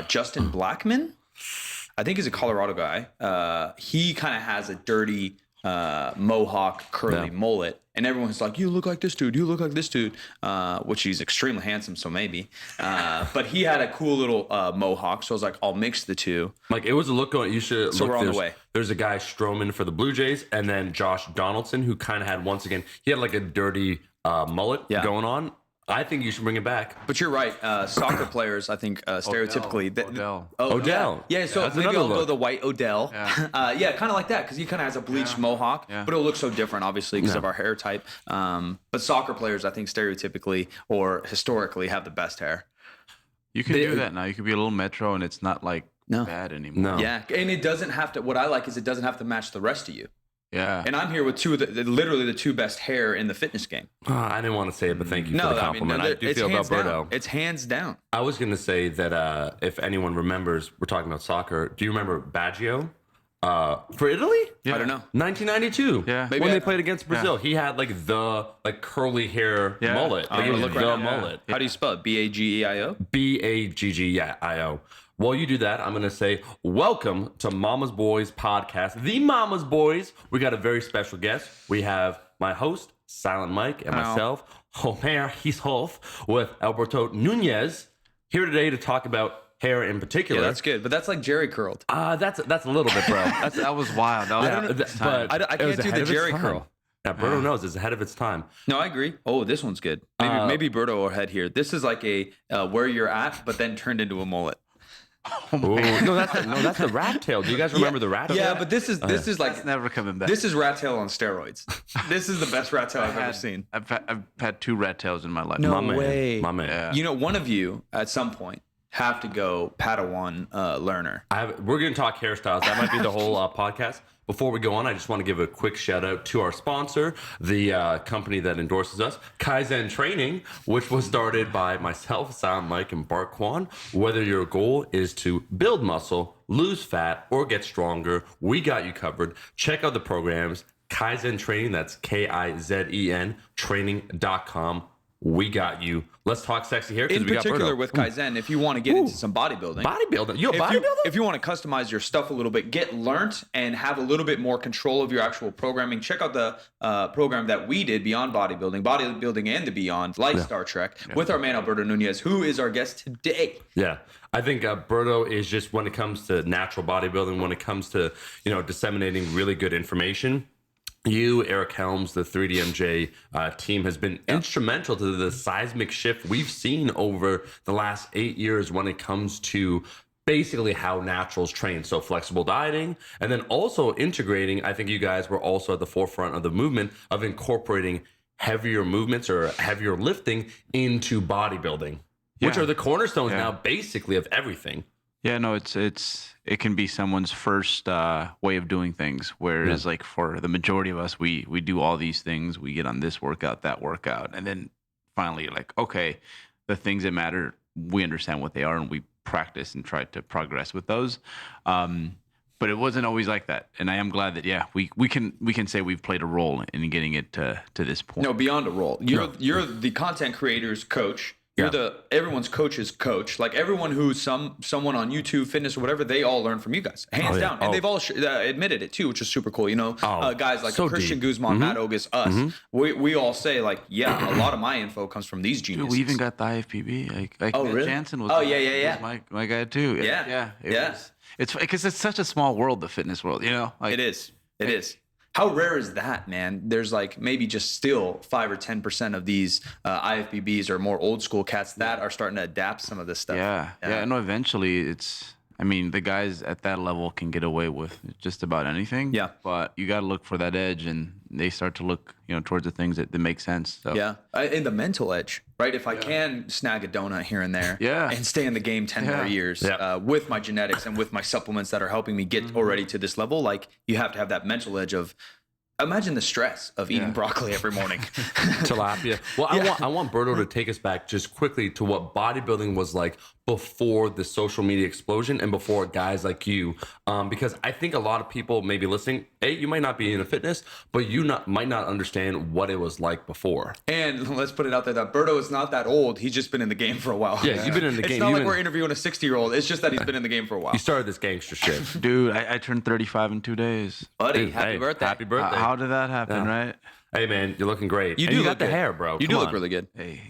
Justin Blackman. I think he's a Colorado guy. He kind of has a dirty mohawk, curly mullet. And everyone's like, you look like this dude. You look like this dude, which he's extremely handsome. So maybe, but he had a cool little mohawk. So I was like, I'll mix the two. Like it was a look going. You should. So look, we're on the way. There's a guy Stroman for the Blue Jays, and then Josh Donaldson, who kind of had once again. He had like a dirty mullet going on. I think you should bring it back. But you're right. Soccer players, I think, stereotypically. Odell. Yeah, so That's maybe another I'll go look. the white Odell. Yeah, kind of like that, because he kind of has a bleached mohawk, but it'll look so different, obviously, because of our hair type. But soccer players, I think, stereotypically or historically have the best hair. You can do that now. You can be a little metro, and it's not like bad anymore. No. Yeah, and it doesn't have to. What I like is it doesn't have to match the rest of you. Yeah. And I'm here with literally the two best hair in the fitness game. I didn't want to say it, but thank you for the compliment. I do feel about Alberto. It's hands down. I was going to say that if anyone remembers, we're talking about soccer. Do you remember Baggio for Italy? Yeah. I don't know. 1992. Yeah. When they played against Brazil, he had like the curly hair mullet. Like, it was the mullet. How do you spell it? Bageio? Baggio. While you do that, I'm going to say, welcome to Mama's Boys podcast. The Mama's Boys. We got a very special guest. We have my host, Silent Mike, and myself, Homer Hishoff, with Alberto Nunez, here today to talk about hair in particular. Yeah, that's good. But that's like Jerry curled. That's a little bit, bro. That was wild. I can't do the Jerry curl. Yeah, Berto knows it's ahead of its time. No, I agree. Oh, this one's good. Maybe Berto will head here. This is like a where you're at, but then turned into a mullet. No, that's the rat tail. Do you guys remember the rat tail? Yeah, but this is like It's never coming back. this is rat tail on steroids. This is the best rat tail I've ever seen. I've had 2 rat tails in my life. No My way. man. Yeah. You know, one of you at some point have to go Padawan learner. We're going to talk hairstyles. That might be the whole podcast. Before we go on, I just want to give a quick shout out to our sponsor, the company that endorses us, Kaizen Training, which was started by myself, Silent Mike, and Bart Kwan. Whether your goal is to build muscle, lose fat, or get stronger, we got you covered. Check out the programs, Kaizen Training, that's Kizen, training.com. We got you. Let's talk sexy hair. In we got particular Berto. with Kaizen, if you want to get into some bodybuilding. Bodybuilding. You a bodybuilder? If you want to customize your stuff a little bit, get learnt, and have a little bit more control of your actual programming, check out the program that we did, Beyond Bodybuilding and the Beyond, like Star Trek, with our man Alberto Nunez, who is our guest today. Yeah. I think Berto is just, when it comes to natural bodybuilding, when it comes to, disseminating really good information, you, Eric Helms, the 3DMJ team has been instrumental to the seismic shift we've seen over the last 8 years when it comes to basically how naturals train. So flexible dieting, and then also integrating. I think you guys were also at the forefront of the movement of incorporating heavier movements or heavier lifting into bodybuilding, which are the cornerstones now basically of everything. Yeah, no, it can be someone's first way of doing things. Whereas, like for the majority of us, we do all these things. We get on this workout, that workout, and then finally, you're like, okay, the things that matter, we understand what they are, and we practice and try to progress with those. But it wasn't always like that, and I am glad that we can say we've played a role in getting it to this point. No, beyond a role. You're the content creator's coach. You're everyone's coach's coach. Like everyone who's someone on YouTube, fitness, or whatever, they all learn from you guys, hands down. And they've all admitted it too, which is super cool. Guys like so Christian deep. Guzman, Matt Ogus, us. We all say like, a lot of my info comes from these geniuses. Dude, we even got the IFBB. Like really? Jansen was. Was my guy too. It's because it's such a small world, the fitness world. It is. It is. How rare is that, man? There's like maybe just still 5 or 10% of these IFBBs or more old school cats that are starting to adapt some of this stuff. Yeah. No, eventually the guys at that level can get away with just about anything. Yeah. But you got to look for that edge, and they start to look, towards the things that make sense. So. Yeah. And the mental edge, right? If I can snag a donut here and there and stay in the game 10 more years with my genetics and with my supplements that are helping me get already to this level, like you have to have that mental edge of, imagine the stress of eating broccoli every morning. Tilapia. Well, I want Berto to take us back just quickly to what bodybuilding was like before the social media explosion and before guys like you, because I think a lot of people may be listening. You might not be into fitness, but might not understand what it was like before. And let's put it out there that Berto is not that old. He's just been in the game for a while. Yeah, you've been in the game. It's not like we're interviewing a 60-year-old. It's just that he's been in the game for a while. You started this gangster shit. Dude, I turned 35 in 2 days. Buddy, Dude, happy birthday. Happy birthday. How did that happen, right? Hey, man, you're looking great. You And do got look the good. hair, bro. You Come do look on. really good. Hey,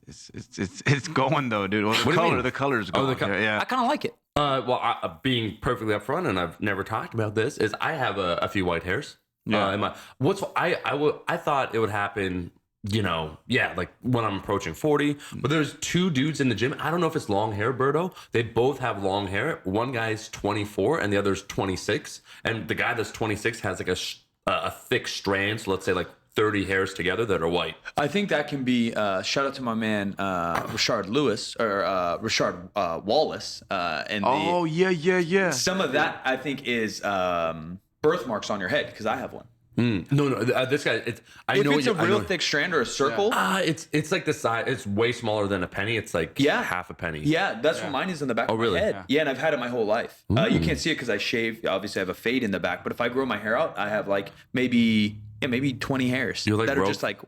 it's going though, dude. Well, the color's going. Yeah. I kind of like it. Well, being perfectly upfront, and I've never talked about this, is I have a few white hairs. Yeah. I thought it would happen, like when I'm approaching 40. But there's 2 dudes in the gym. I don't know if it's long hair, Berto. They both have long hair. One guy's 24 and the other's 26. And the guy that's 26 has like a thick strand. So let's say like 30 hairs together that are white. I think that can be shout out to my man Richard Lewis or Richard Wallace. Yeah. Some of that I think is birthmarks on your head because I have one. No, this guy. If it's a real thick strand or a circle, it's like the size. It's way smaller than a penny. It's like half a penny. Yeah, that's what mine is in the back of my head. Yeah, and I've had it my whole life. You can't see it because I shave. Obviously, I have a fade in the back. But if I grow my hair out, I have like maybe 20 hairs that are just like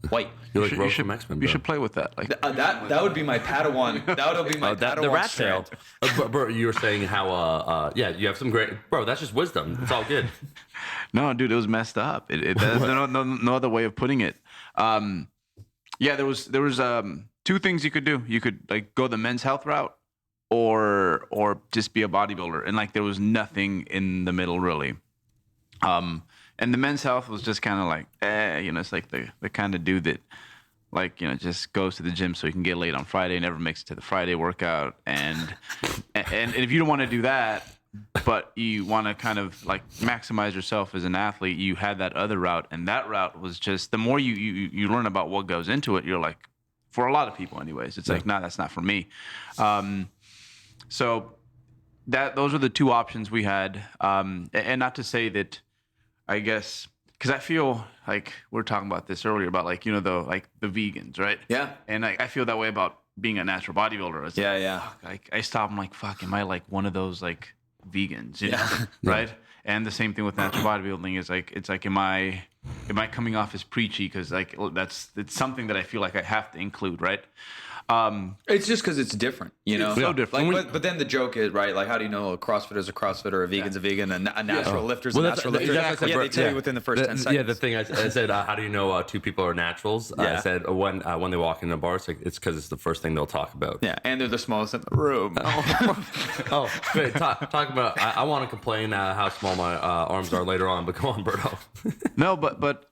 white. You're like Rose from X-Men. You should play with that. Like that would be my Padawan. That would be my Padawan the rat strand. tail. Bro, you were saying how you have some great. Bro, that's just wisdom. It's all good. No, dude, it was messed up. There's no other way of putting it. There was 2 things you could do. You could like go the men's health route, or just be a bodybuilder, and like there was nothing in the middle really. And the men's health was just kind of like, it's like the kind of dude that, like, just goes to the gym so he can get laid on Friday, never makes it to the Friday workout. And if you don't want to do that, but you want to kind of like maximize yourself as an athlete, you had that other route. And that route was just, the more you learn about what goes into it, you're like, for a lot of people anyways, it's like, nah, that's not for me. So those are the 2 options we had. And not to say that, I guess, because I feel like we were talking about this earlier about like, the vegans, right? Yeah. And I feel that way about being a natural bodybuilder. It's like, I stop. I'm like, fuck, am I like one of those like vegans? You know? Right. And the same thing with natural bodybuilding is like, it's like, am I coming off as preachy? Because like it's something that I feel like I have to include, right? It's just because it's different, It's so different. Like, but then the joke is, right, like, how do you know a CrossFitter's a CrossFitter, a vegan's a vegan, and a natural lifter's a natural lifter? They tell you within the first 10 seconds. Yeah, the thing I said, how do you know 2 people are naturals? I said when they walk in the bar, it's because it's the first thing they'll talk about. Yeah, and they're the smallest in the room. Great. Talk about, I want to complain how small my arms are later on, but go on, Berto. No, but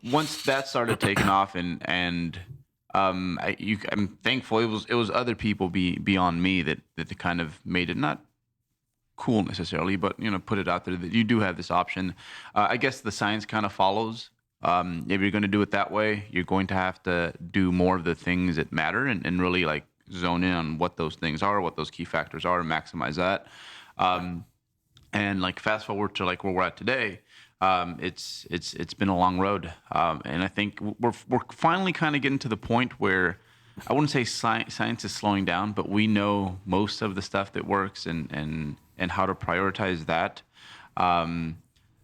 once that started taking off and I'm thankful it was other people beyond me that kind of made it not cool necessarily, but put it out there that you do have this option. I guess the science kind of follows. If you're going to do it that way, you're going to have to do more of the things that matter and really like zone in on what those things are, what those key factors are, and maximize that. And like fast forward to like where we're at today. It's been a long road, and I think we're finally kind of getting to the point where I wouldn't say science is slowing down, but we know most of the stuff that works and how to prioritize that.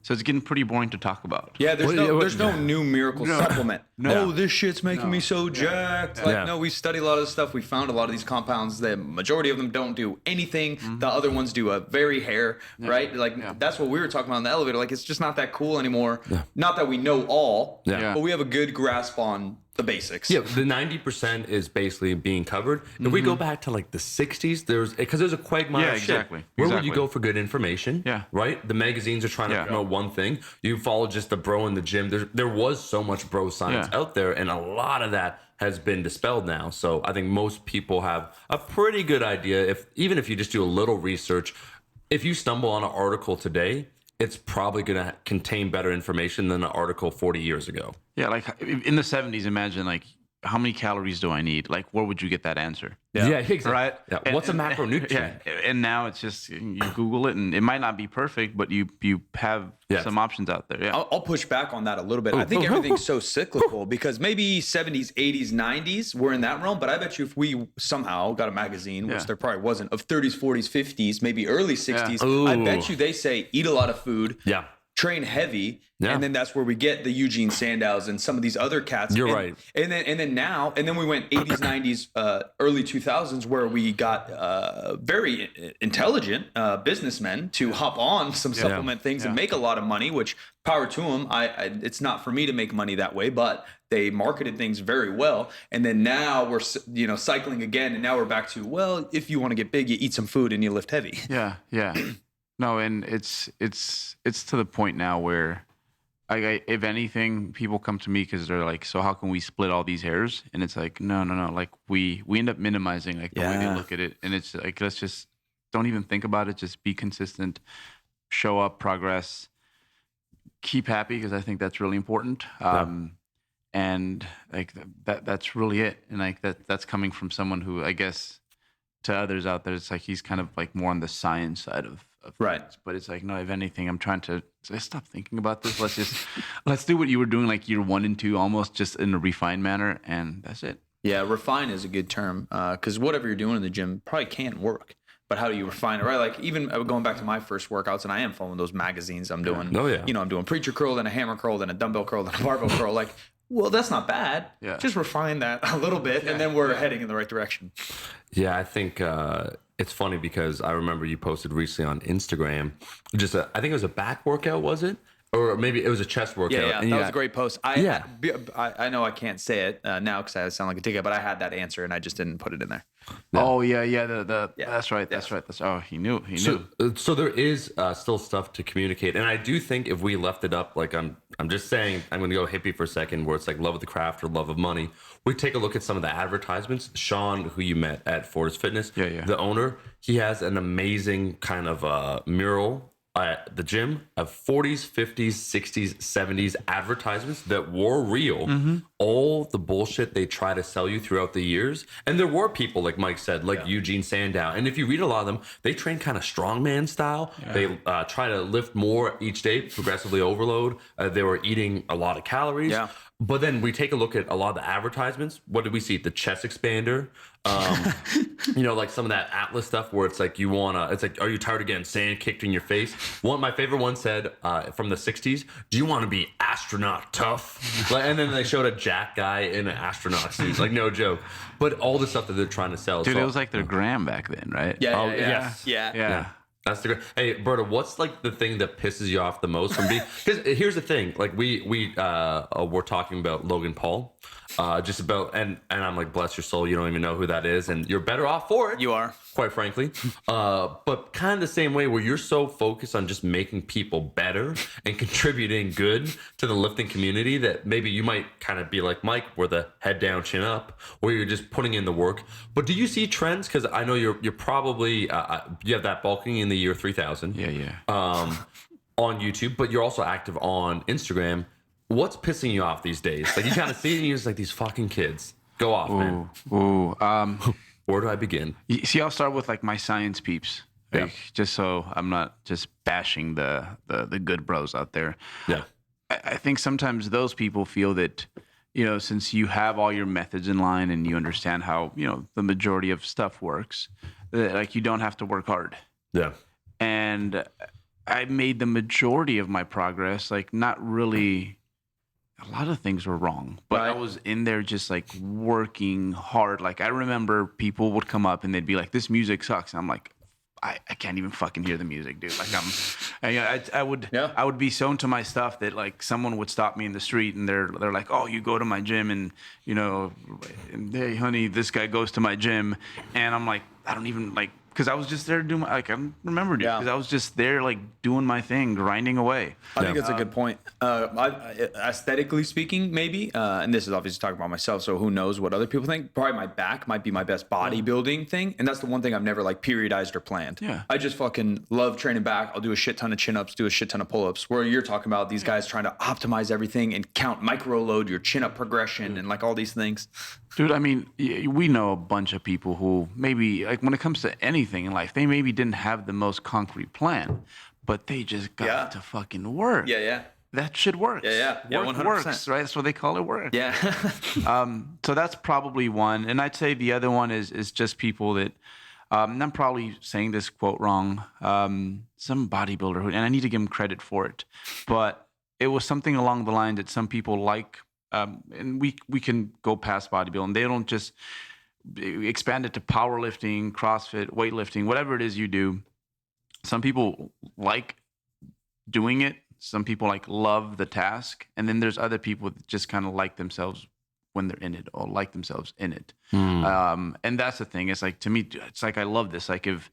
So it's getting pretty boring to talk about. Yeah, there's no new miracle supplement. No, this shit's making me so jacked. Like, no, we study a lot of this stuff. We found a lot of these compounds. The majority of them don't do anything. Mm-hmm. The other ones do a very hair, right? Like, that's what we were talking about in the elevator. Like, it's just not that cool anymore. Yeah. Not that we know all, but we have a good grasp on the basics. Yeah, the 90% is basically being covered. If we go back to like the 60s, because there's a quagmire of shit. Where would you go for good information? Yeah. Right? The magazines are trying to promote one thing. You follow just the bro in the gym. There was so much bro science out there, and a lot of that has been dispelled now. So I think most people have a pretty good idea. Even if you just do a little research, if you stumble on an article today, it's probably going to contain better information than an article 40 years ago. Yeah, like in the 70s, imagine like how many calories do I need? Like, where would you get that answer? Yeah, exactly. Right? Yeah. What's a macronutrient? Yeah. And now it's just, you Google it, and it might not be perfect, but you have some options out there. Yeah. I'll push back on that a little bit. I think everything's so cyclical because maybe 70s, 80s, 90s were in that realm, but I bet you if we somehow got a magazine, which there probably wasn't, of 30s, 40s, 50s, maybe early 60s, I bet you they say eat a lot of food. Yeah. Train heavy, and then that's where we get the Eugene Sandows and some of these other cats. You're right. And then we went 80s, 90s, early 2000s, where we got very intelligent businessmen to hop on some supplement things and make a lot of money. Which power to them. It's not for me to make money that way, but they marketed things very well. And then now we're cycling again, and now we're back to, well, if you want to get big, you eat some food and you lift heavy. Yeah. No, and it's to the point now where, if anything, people come to me because they're like, so how can we split all these hairs? And it's like, no. Like we end up minimizing like the way they look at it, and it's like, let's just don't even think about it. Just be consistent, show up, progress, keep happy, because I think that's really important. And like that's really it. And like that's coming from someone who, I guess, to others out there, it's like he's kind of like more on the science side of things. But it's like, no, if anything, I'm trying to stop thinking about this. Let's do what you were doing like year 1 and 2, almost just in a refined manner, and that's it. Yeah, refine is a good term, because whatever you're doing in the gym probably can't work. But how do you refine it, right? Like even going back to my first workouts, and I am following those magazines. I'm doing, I'm doing preacher curl, then a hammer curl, then a dumbbell curl, then a barbell curl. Like, well, that's not bad. Yeah. Just refine that a little bit, and then we're heading in the right direction. Yeah, I think it's funny because I remember you posted recently on Instagram, I think it was a back workout, was it? Or maybe it was a chest workout. Yeah, that was a great post. I know I can't say it now because I sound like a ticket, but I had that answer and I just didn't put it in there. No. Oh yeah. That's right. Oh, he knew. So there is still stuff to communicate, and I do think if we left it up, like I'm just saying, I'm going to go hippie for a second, where it's like love of the craft or love of money. We take a look at some of the advertisements. Sean, who you met at Fortis Fitness, the owner, he has an amazing kind of mural at the gym of 40s, 50s, 60s, 70s advertisements that were real. All the bullshit they try to sell you throughout the years. And there were people, like Mike said, like Eugene Sandow. And if you read a lot of them, they train kind of strongman style. They try to lift more each day, progressively overload. They were eating a lot of calories. But then we take a look at a lot of the advertisements. What did we see? The chest expander. Like some of that Atlas stuff where it's like it's like, are you tired of getting sand kicked in your face? My favorite one said from the 60s, do you want to be astronaut tough? And then they showed a jack guy in an astronaut suit. Like, no joke. But all the stuff that they're trying to sell. Dude, it was like their gram back then, right? Yeah. That's the great. Hey, Berta, what's like the thing that pisses you off the most from being? Because here's the thing, like we're talking about Logan Paul, just about, and I'm like, bless your soul, you don't even know who that is, and you're better off for it. You are, quite frankly. But kind of the same way where you're so focused on just making people better and contributing good to the lifting community that maybe you might kind of be like Mike, where the head down, chin up, where you're just putting in the work. But do you see trends? Because I know you're probably you have that bulking in the year 3000 on YouTube, but you're also active on Instagram. What's pissing you off these days? Like you kind of see it and you're just like, these fucking kids, go off, man. Where do I begin? See, I'll start with like my science peeps, like, just so I'm not just bashing the good bros out there. I think sometimes those people feel that, since you have all your methods in line and you understand how, the majority of stuff works, that, like, you don't have to work hard. And I made the majority of my progress, like, not really, a lot of things were wrong, but I was in there just like working hard. Like, I remember people would come up and they'd be like, this music sucks. And I'm like, I can't even fucking hear the music, dude. Like I would be so into my stuff that like someone would stop me in the street and they're like, oh, you go to my gym and and hey honey, this guy goes to my gym, and I'm like, I don't even like because I was just there doing I remembered it Yeah. because I was just there like doing my thing, grinding away. I think it's a good point. Aesthetically speaking, maybe, and this is obviously talking about myself, so who knows what other people think. Probably my back might be my best bodybuilding thing, and that's the one thing I've never like periodized or planned. Yeah. I just fucking love training back. I'll do a shit ton of chin-ups, do a shit ton of pull-ups, where you're talking about these guys trying to optimize everything and micro load your chin-up progression and like all these things. Dude, I mean, we know a bunch of people who maybe, like, when it comes to anything in life, they maybe didn't have the most concrete plan, but they just got to fucking work. Yeah. That shit works. Yeah, 100%. Works, right? That's what they call it, work. Yeah. So that's probably one. And I'd say the other one is just people that, and I'm probably saying this quote wrong, some bodybuilder, and I need to give him credit for it, but it was something along the line that some people like, and we can go past bodybuilding. They don't just expand it to powerlifting, CrossFit, weightlifting, whatever it is you do. Some people like doing it. Some people like love the task. And then there's other people that just kind of like themselves when they're in it or like themselves in it. And that's the thing. It's like, to me, it's like, I love this. Like if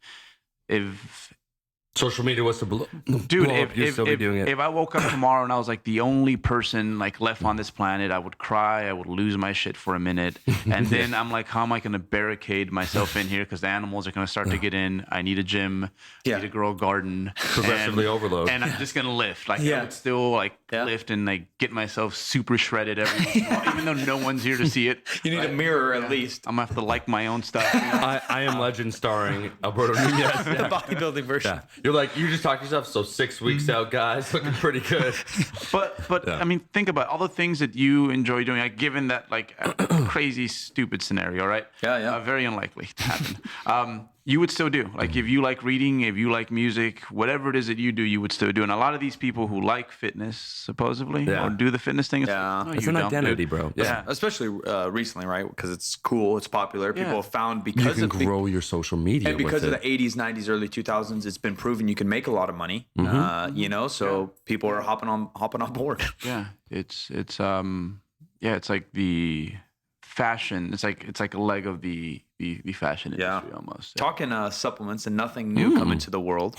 Social media was to blow dude, up, you'd still be doing it. if I woke up tomorrow and I was like the only person like left on this planet, I would cry, I would lose my shit for a minute, and then I'm like, how am I going to barricade myself in here because the animals are going to start to get in? I need a gym, I need to grow a garden, Progressively overload, and I'm just going to lift. Like I would still like lift and like get myself super shredded every once in a while, even though no one's here to see it. You need a mirror at least. I'm gonna have to like my own stuff. You know? I Am Legend starring Alberto Nunez. The bodybuilding version. Yeah. You're like, you just talk to yourself, so 6 weeks out, guys, looking pretty good. But I mean, think about all the things that you enjoy doing. Like, given that like crazy, stupid scenario, right? Yeah. Very unlikely to happen. You would still do. Like, if you like reading, if you like music, whatever it is that you do, you would still do. And a lot of these people who like fitness, supposedly, or do the fitness thing, it's it's an identity, bro. Yeah. Especially recently, right? Because it's cool, it's popular. People have found You because can of grow your social media and because with of the 80s, 90s, early 2000s, it's been proven you can make a lot of money. You know, so people are hopping on board. Yeah, it's like the fashion. It's like a leg of the fashion industry almost. Yeah. Talking supplements and nothing new coming to the world.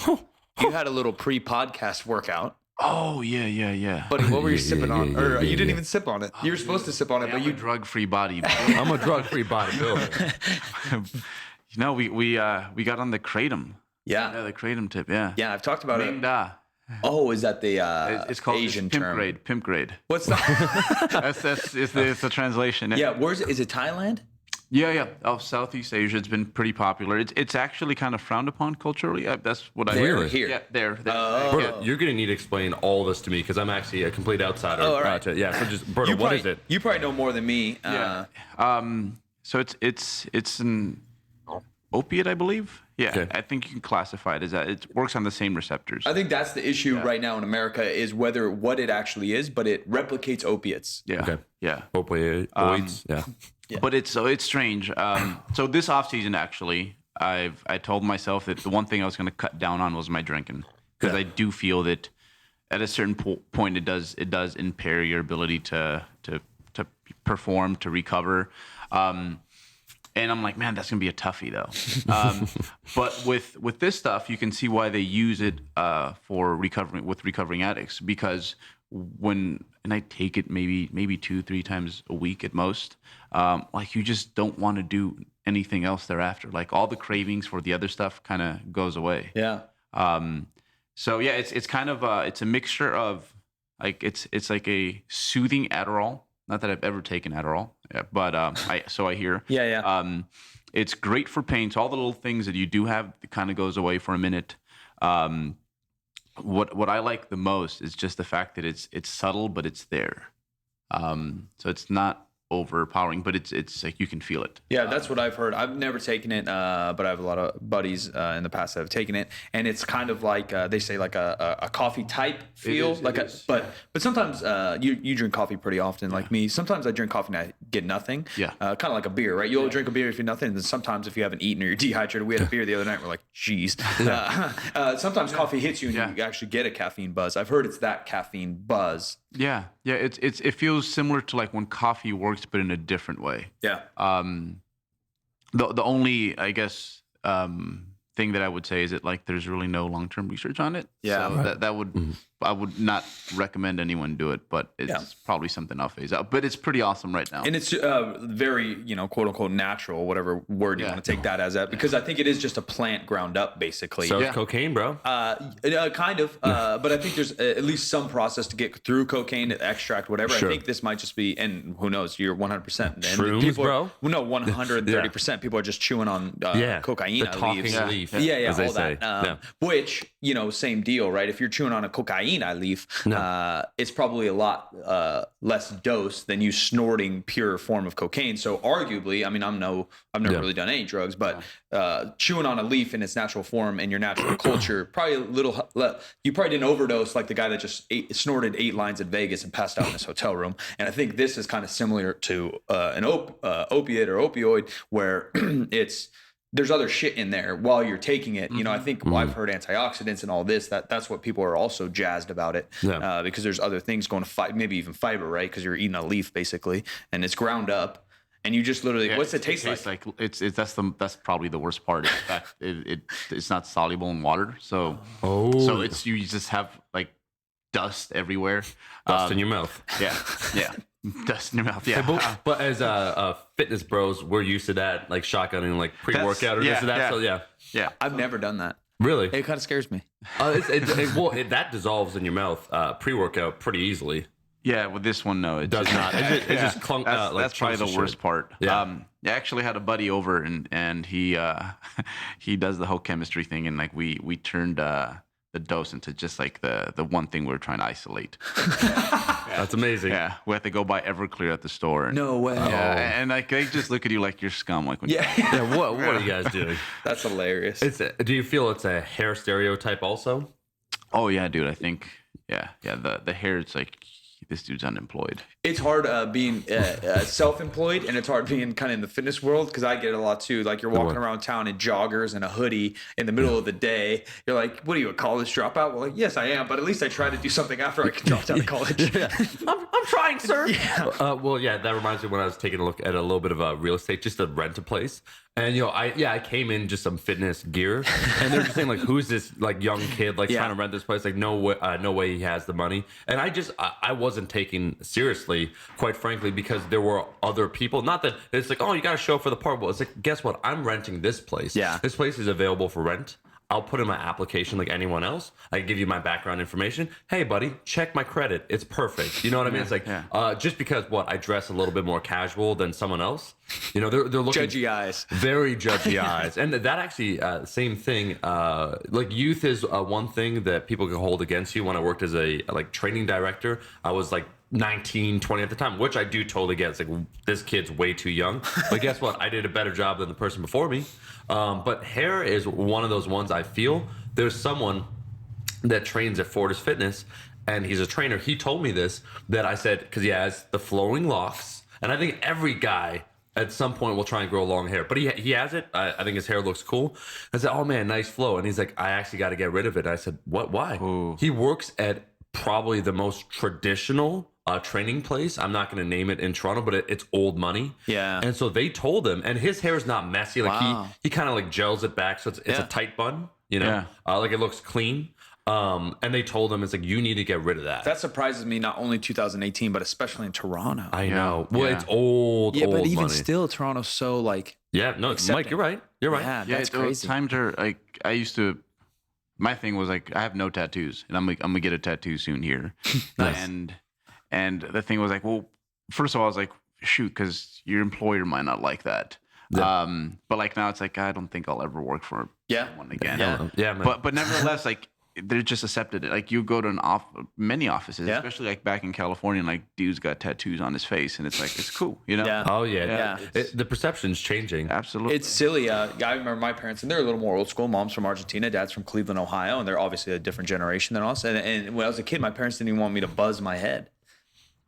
You had a little pre-podcast workout. Oh yeah. Buddy, what were you sipping on? Or you didn't even sip on it. You were supposed to sip on it, but you drug-free body. I'm a drug-free bodybuilder. You know, we got on the Kratom. Yeah, The Kratom tip. Yeah. Yeah, I've talked about Ming it. Da. Oh, is that the It's called Asian pimp term? grade. Pimp grade. What's that? It's the translation. Yeah, where's it? Is it Thailand? Yeah. Southeast Asia, it's been pretty popular. It's actually kind of frowned upon culturally. That's what I There or hear. here? Yeah, there. Berto, you're gonna need to explain all this to me because I'm actually a complete outsider. Oh, all right. So just Berto, what is it? You probably know more than me. Yeah. So it's an opiate, I believe. Yeah, Okay. I think you can classify it as that. It works on the same receptors. I think that's the issue right now in America is what it actually is, but it replicates opiates. Yeah. Okay. Yeah. Opioids. But it's strange. So this off season, actually, I told myself that the one thing I was going to cut down on was my drinking because I do feel that at a certain point it does impair your ability to perform, to recover. And I'm like, man, that's gonna be a toughie though. But with this stuff, you can see why they use it for recovering addicts because and I take it maybe 2-3 times a week at most. Like you just don't want to do anything else thereafter. Like all the cravings for the other stuff kind of goes away. Yeah. So yeah, it's kind of it's a mixture of like it's like a soothing Adderall. Not that I've ever taken Adderall, but I hear. Yeah. It's great for pain. So all the little things that you do have kind of goes away for a minute. What I like the most is just the fact that it's subtle, but it's there. So it's not overpowering, but it's like you can feel it. Yeah, that's what I've heard. I've never taken it, but I have a lot of buddies in the past that have taken it, and it's kind of like they say like a coffee type feel. But sometimes you drink coffee pretty often, like me. Sometimes I drink coffee and I get nothing. Yeah. Kind of like a beer, right? You'll drink a beer if you're nothing, and then sometimes if you haven't eaten or you're dehydrated. We had a beer the other night. We're like, geez. Sometimes coffee hits you and you actually get a caffeine buzz. I've heard it's that caffeine buzz. Yeah. It feels similar to like when coffee works, but in a different way. Yeah. The only, I guess, thing that I would say is that like there's really no long-term research on it. Yeah. So that would I would not recommend anyone do it, but it's probably something I'll phase out. But it's pretty awesome right now. And it's very, quote unquote natural, whatever word you want to take that as, because I think it is just a plant ground up, basically. So it's cocaine, bro. Kind of. But I think there's at least some process to get through cocaine, extract, whatever. Sure. I think this might just be, and who knows, you're 100%. And Shrooms, people bro? Well, no, 130%. People are just chewing on cocaine the talking leaves. leaf. Yeah, as they all say. that. Which, same deal, right? If you're chewing on a cocaine leaf, it's probably a lot less dose than you snorting pure form of cocaine. So arguably, I mean, I've never really done any drugs, but chewing on a leaf in its natural form in your natural culture, probably a little, you probably didn't overdose like the guy that just snorted 8 lines in Vegas and passed out in his hotel room. And I think this is kind of similar to an opiate or opioid, where there's other shit in there while you're taking it. I think I've heard antioxidants and all this, that's what people are also jazzed about it, because there's other things going to maybe even fiber, right? Because you're eating a leaf basically, and it's ground up, and you just literally, what's it taste like? That's probably the worst part. In fact, it's not soluble in water, so it's you just have like dust everywhere, dust in your mouth. Yeah. Dust in your mouth, yeah. Hey, but as fitness bros, we're used to that, like shotgunning, like pre-workout or this or that. So I've never done that. Really? It kind of scares me. That dissolves in your mouth pre-workout pretty easily. Yeah, with this one, no, it does not. It just clunk. That's probably the worst part. Yeah. I actually had a buddy over, and he he does the whole chemistry thing, and like we turned the dose into just like the one thing we were trying to isolate. That's amazing. Yeah, we have to go buy Everclear at the store. No way. Yeah, and like they just look at you like you're scum. Like when what are you guys doing? That's hilarious. Do you feel it's a hair stereotype also? Oh yeah, dude. I think the hair. It's like this dude's unemployed. It's hard being self-employed, and it's hard being kind of in the fitness world, because I get it a lot too. Like you're walking around town in joggers and a hoodie in the middle of the day. You're like, what are you, a college dropout? Well, like, yes, I am, but at least I try to do something after I can drop out of college. I'm trying, sir. That reminds me when I was taking a look at a little bit of real estate, just to rent a place. And I came in just some fitness gear, and they're just saying like, who's this like young kid like trying to rent this place? Like no way he has the money. And I wasn't taking seriously, quite frankly, because there were other people. Not that it's like, oh, you got to show up for the part. Well, it's like, guess what? I'm renting this place. Yeah, this place is available for rent. I'll put in my application like anyone else. I give you my background information. Hey, buddy, check my credit. It's perfect. You know what I mean? It's like just because I dress a little bit more casual than someone else. They're looking judgy eyes, very judgy eyes, and that actually same thing. Like youth is one thing that people can hold against you. When I worked as a training director, I was like 19, 20 at the time, which I do totally get. It's like, this kid's way too young. But guess what? I did a better job than the person before me. But hair is one of those ones. I feel there's someone that trains at Fortis Fitness, and he's a trainer. He told me this, that I said, because he has the flowing locks, and I think every guy at some point will try and grow long hair, but he has it. I think his hair looks cool. I said, oh man, nice flow. And he's like, I actually got to get rid of it. I said, what? Why? Ooh. He works at probably the most traditional training place. I'm not going to name it in Toronto, but it's old money. Yeah. And so they told him, and his hair is not messy. Like he kind of like gels it back, so it's a tight bun. Like it looks clean. And they told him, it's like, you need to get rid of that. That surprises me, not only 2018, but especially in Toronto. I know. Well, it's old. Yeah, but even money. Still, Toronto's so like. Yeah, no, Mike, you're right. You're right. Yeah, that's crazy. Times are like, I used to. My thing was like, I have no tattoos, and I'm gonna get a tattoo soon here. Nice. And the thing was like, well, first of all, I was like, shoot, because your employer might not like that. Yeah. But like now it's like, I don't think I'll ever work for one again. Yeah. Man. But nevertheless, like they're just accepted it. Like you go to many offices, especially like back in California, and like dude's got tattoos on his face, and it's like, it's cool, Yeah. Oh yeah. The perception's changing. Absolutely. It's silly. I remember my parents, and they're a little more old school. Mom's from Argentina, dad's from Cleveland, Ohio, and they're obviously a different generation than us. And when I was a kid, my parents didn't even want me to buzz my head.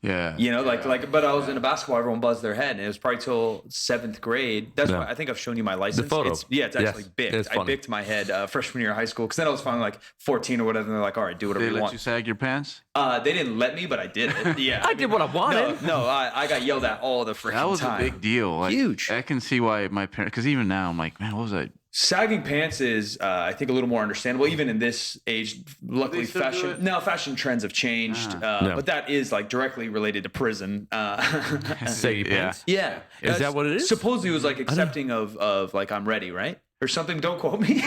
Yeah. But I was in a basketball, everyone buzzed their head, and it was probably till 7th grade. That's why I think I've shown you my license. The photo. It's actually bicked. I bicked my head freshman year of high school, because then I was finally like 14 or whatever, and they're like, all right, do whatever you want. Did they let you sag your pants? They didn't let me, but I did it. Yeah. I did what I wanted. No, I got yelled at all the freaking time. That was a big deal. Like, huge. I can see why my parents, because even now I'm like, man, what was I? Sagging pants is, I think, a little more understandable, even in this age. Luckily, still do it? fashion trends have changed, but that is like directly related to prison. Saggy pants. Yeah, Is that what it is? Supposedly, it was like accepting of like I'm ready, right? Or something. Don't quote me.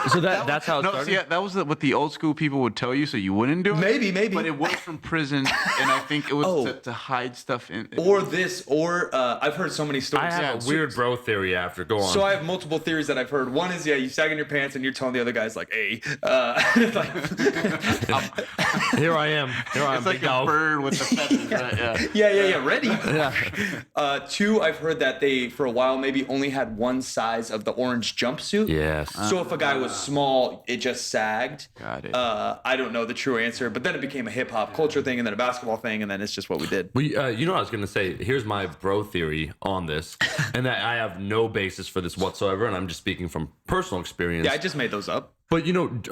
So that's how it No, started. see, that was what the old school people would tell you, so you wouldn't do it. Maybe. But it was from prison, and I think it was to hide stuff in. I've heard so many stories. I have a weird bro theory after. Go on. So I have multiple theories that I've heard. One is, you sag in your pants and you're telling the other guys like, hey, like, Here I am. It's like a bird with the feathers. Right? yeah, ready. Two, I've heard that they, for a while, maybe only had one size of the orange jumpsuit. Yes. So if a guy was small, it just sagged. Got it. I don't know the true answer, but then it became a hip hop culture thing, and then a basketball thing, and then it's just what we did. Well, you know what I was going to say? Here's my bro theory on this, and that I have no basis for this whatsoever, and I'm just speaking from personal experience. Yeah, I just made those up. But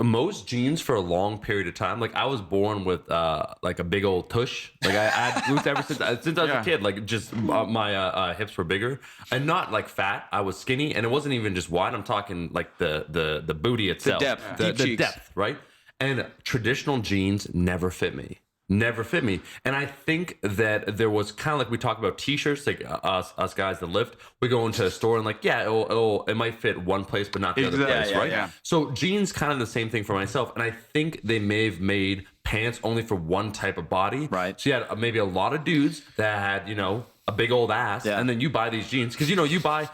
most jeans for a long period of time, like I was born with like a big old tush. Like I had glutes ever since I was a kid. Like just my hips were bigger and not like fat. I was skinny, and it wasn't even just wide. I'm talking like the booty itself, depth, the deep cheeks. depth, right? And traditional jeans never fit me. And I think that there was kind of like we talk about t-shirts, like us guys that lift, we go into a store and like, it might fit one place, but not the other place, right? Yeah. So jeans kind of the same thing for myself. And I think they may have made pants only for one type of body. Right. So you had maybe a lot of dudes that had, a big old ass, and then you buy these jeans because you buy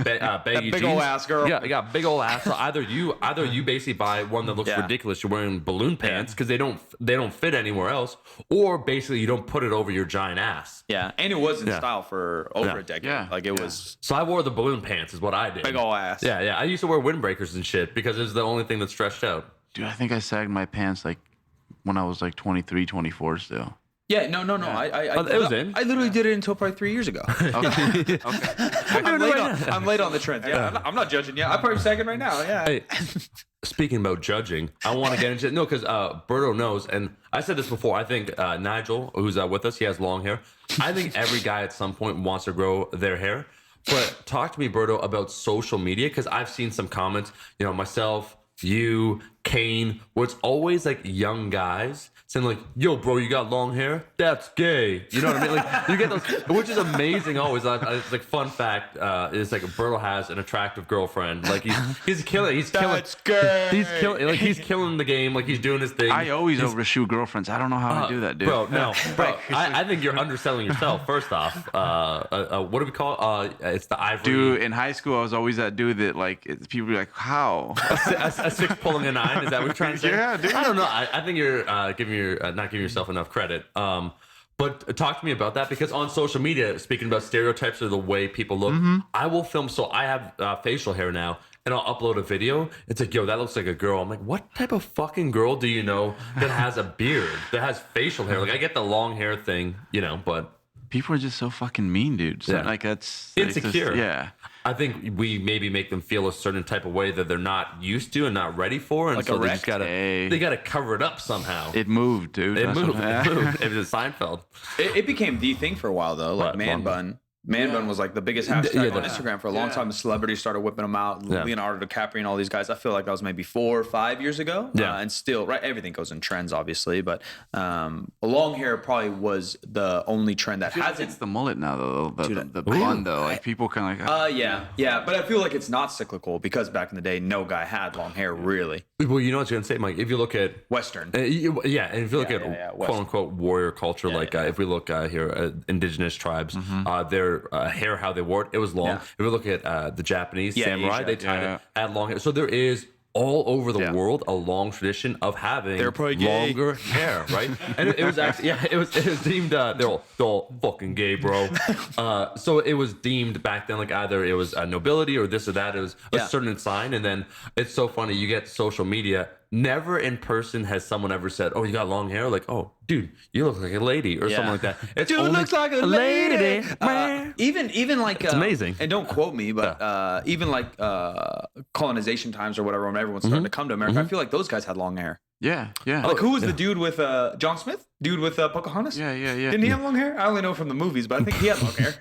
baggy big jeans. old ass girl. Yeah, you got big old ass. So either you basically buy one that looks ridiculous. You're wearing balloon pants because they don't fit anywhere else, or basically you don't put it over your giant ass. Yeah, and it was in style for over a decade. Yeah. Like it was So I wore the balloon pants, is what I did. big ol' ass. Yeah. I used to wear windbreakers and shit because it was the only thing that stretched out. Dude, I think I sagged my pants like when I was like 23, 24 still. Yeah, no. It was in. I literally did it until probably 3 years ago. Okay. I'm late on the trend. Yeah, I'm not judging. Yeah, I'm probably sagging right now. Yeah. Hey, speaking about judging, I want to get into because Berto knows, and I said this before. I think Nigel, who's with us, he has long hair. I think every guy at some point wants to grow their hair. But talk to me, Berto, about social media because I've seen some comments. Myself, you, Kane, where it's always like young guys saying like, "Yo, bro, you got long hair? That's gay." You know what I mean? Like you get those, which is amazing. Always, it's like fun fact is like Berto has an attractive girlfriend. Like he's killing. That's gay. He's killing the game. Like he's doing his thing. I always overshoot girlfriends. I don't know how I do that, dude. Bro, no, bro. I think you're underselling yourself. First off, what do we call? It's the ivory. Dude, in high school, I was always that dude that like people be like, "How?" a 6 pulling a 9. Is that what you're trying to say? Yeah, dude. I don't know. I think you're not giving yourself enough credit. But talk to me about that because on social media, speaking about stereotypes or the way people look, I will film. So I have facial hair now, and I'll upload a video. It's like, yo, that looks like a girl. I'm like, what type of fucking girl do you know that has a beard, that has facial hair? Like I get the long hair thing, but People are just so fucking mean, dude. So, like that's insecure. Yeah. I think we maybe make them feel a certain type of way that they're not used to and not ready for, and Like so a they wreck? just gotta cover it up somehow. It moved, dude. It That's moved. what- It moved. It was Seinfeld. It became the thing for a while though, like What, man long bun. Man bun was like the biggest hashtag Yeah, on the- Instagram for a long time. The celebrities started whipping them out. Yeah. Leonardo DiCaprio and all these guys. I feel like that was maybe 4 or 5 years ago. Yeah. And still, right, everything goes in trends, obviously. But long hair probably was the only trend that It's hasn't. the mullet now, though. The blonde, though. Like people kind of like. Yeah. But I feel like it's not cyclical because back in the day, no guy had long hair really. Well, you know what I was gonna say, Mike. If you look at Western. and if you look Yeah, at West. quote unquote warrior culture, if we look here, indigenous tribes, their hair, how they wore it, it was long. Yeah. If we look at the Japanese samurai, Asia. they tried to add long hair. So there is all over the world a long tradition of having They're probably gay. longer hair, right? And it was actually it was deemed they're all fucking gay, bro. So it was deemed back then like either it was nobility or this or that. It was a certain sign, and then it's so funny. You get social media. Never in person has someone ever said, "Oh, you got long hair." Like, "Oh, dude, you look like a lady," or something like that. It's Dude only looks like a lady. man. Even like It's amazing. And don't quote me, but even like colonization times or whatever, when everyone's starting to come to America, I feel like those guys had long hair. Yeah, yeah. Like, who was the dude with John Smith? Dude with Pocahontas? Yeah. Didn't he have long hair? I only know from the movies, but I think he had long hair.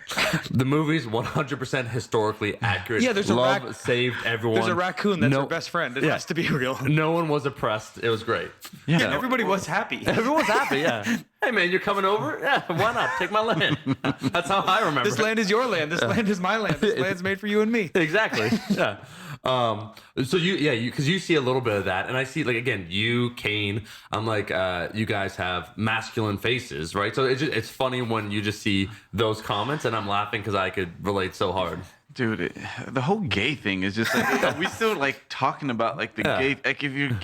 The movie's 100% historically accurate. Yeah, there's a Love saved everyone. There's a raccoon that's her best friend. It has to be real. No one was oppressed. It was great. Yeah, and everybody was happy. Everyone's happy, yeah. Hey, man, you're coming over? Yeah, why not? Take my land. That's how I remember This land is your land. This land is my land. This land's made for you and me. Exactly. Yeah. So because you see a little bit of that, and I see, like, again, you, Kane, I'm like, you guys have masculine faces, right? So it's funny when you just see those comments, and I'm laughing because I could relate so hard. Dude, the whole gay thing is just like we still like talking about like the gay. Like if you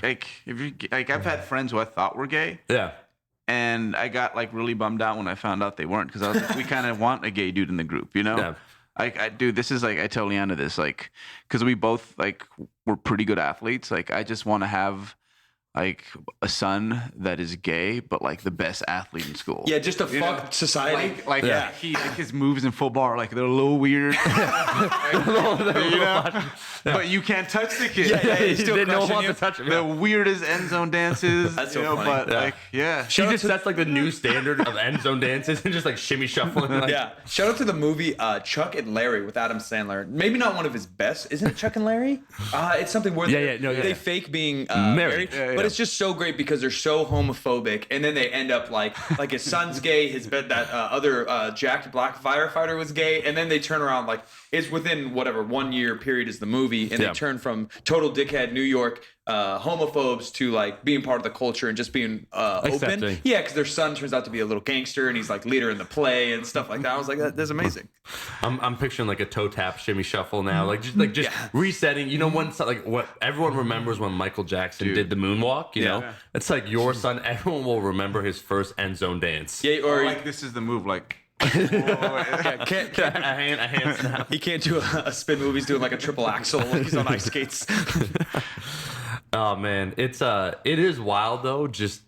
I've had friends who I thought were gay. Yeah. And I got like really bummed out when I found out they weren't, because I was like, we kind of want a gay dude in the group, you know? Yeah. Dude, this is like, I tell Leanna this, like, because we both like we're pretty good athletes. Like, I just want to have like a son that is gay, but like the best athlete in school. Yeah, just to fuck society. Like his moves in football are like they're a little weird. But you can't touch the kid. Yeah, he's still they don't want you. to touch him. The weirdest end zone dances. That's so funny. But like, She just sets like the new standard of end zone dances and just like shimmy shuffling. Like, Yeah. Shout out to the movie Chuck and Larry with Adam Sandler. Maybe not one of his best. Isn't it Chuck and Larry? It's something where they fake being married. But it's just so great because they're so homophobic, and then they end up like his son's gay, that other jacked black firefighter was gay, and then they turn around like it's within whatever 1 year period is the movie, and they turn from total dickhead New York homophobes to like being part of the culture and just being open. Yeah, because their son turns out to be a little gangster, and he's like leader in the play and stuff like that. I was like, that's amazing. I'm picturing like a toe tap shimmy shuffle now, like just resetting. You know, when like what everyone remembers when Michael Jackson did the moonwalk. You know, it's like your son. Everyone will remember his first end zone dance. Yeah, or like this is the move, like. a hand snap. He can't do a spin move. He's doing like a triple axel when he's on ice skates. Oh man, it is wild though. Just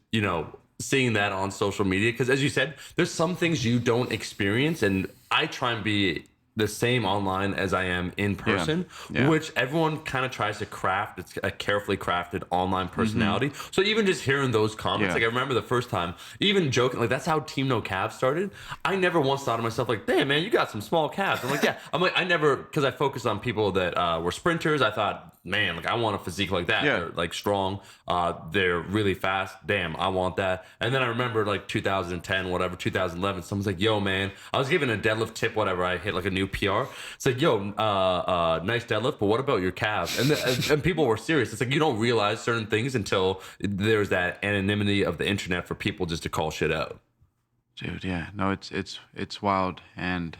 seeing that on social media, because as you said, there's some things you don't experience, and I try and be the same online as I am in person, which everyone kind of tries to craft. It's a carefully crafted online personality. So even just hearing those comments, like I remember the first time, even joking, like that's how Team No Calves started. I never once thought to myself like, damn man, you got some small calves. I'm like, yeah. I'm like, I never, because I focused on people that were sprinters. I thought, man, like I want a physique like that. They're like strong. They're really fast. Damn, I want that. And then I remember like 2010, whatever, 2011, someone's like, yo man, I was given a deadlift tip, whatever. I hit like a new PR. It's like, yo, nice deadlift, but what about your calves? And people were serious. It's like you don't realize certain things until there's that anonymity of the internet for people just to call shit out. Dude, yeah, no, it's wild, and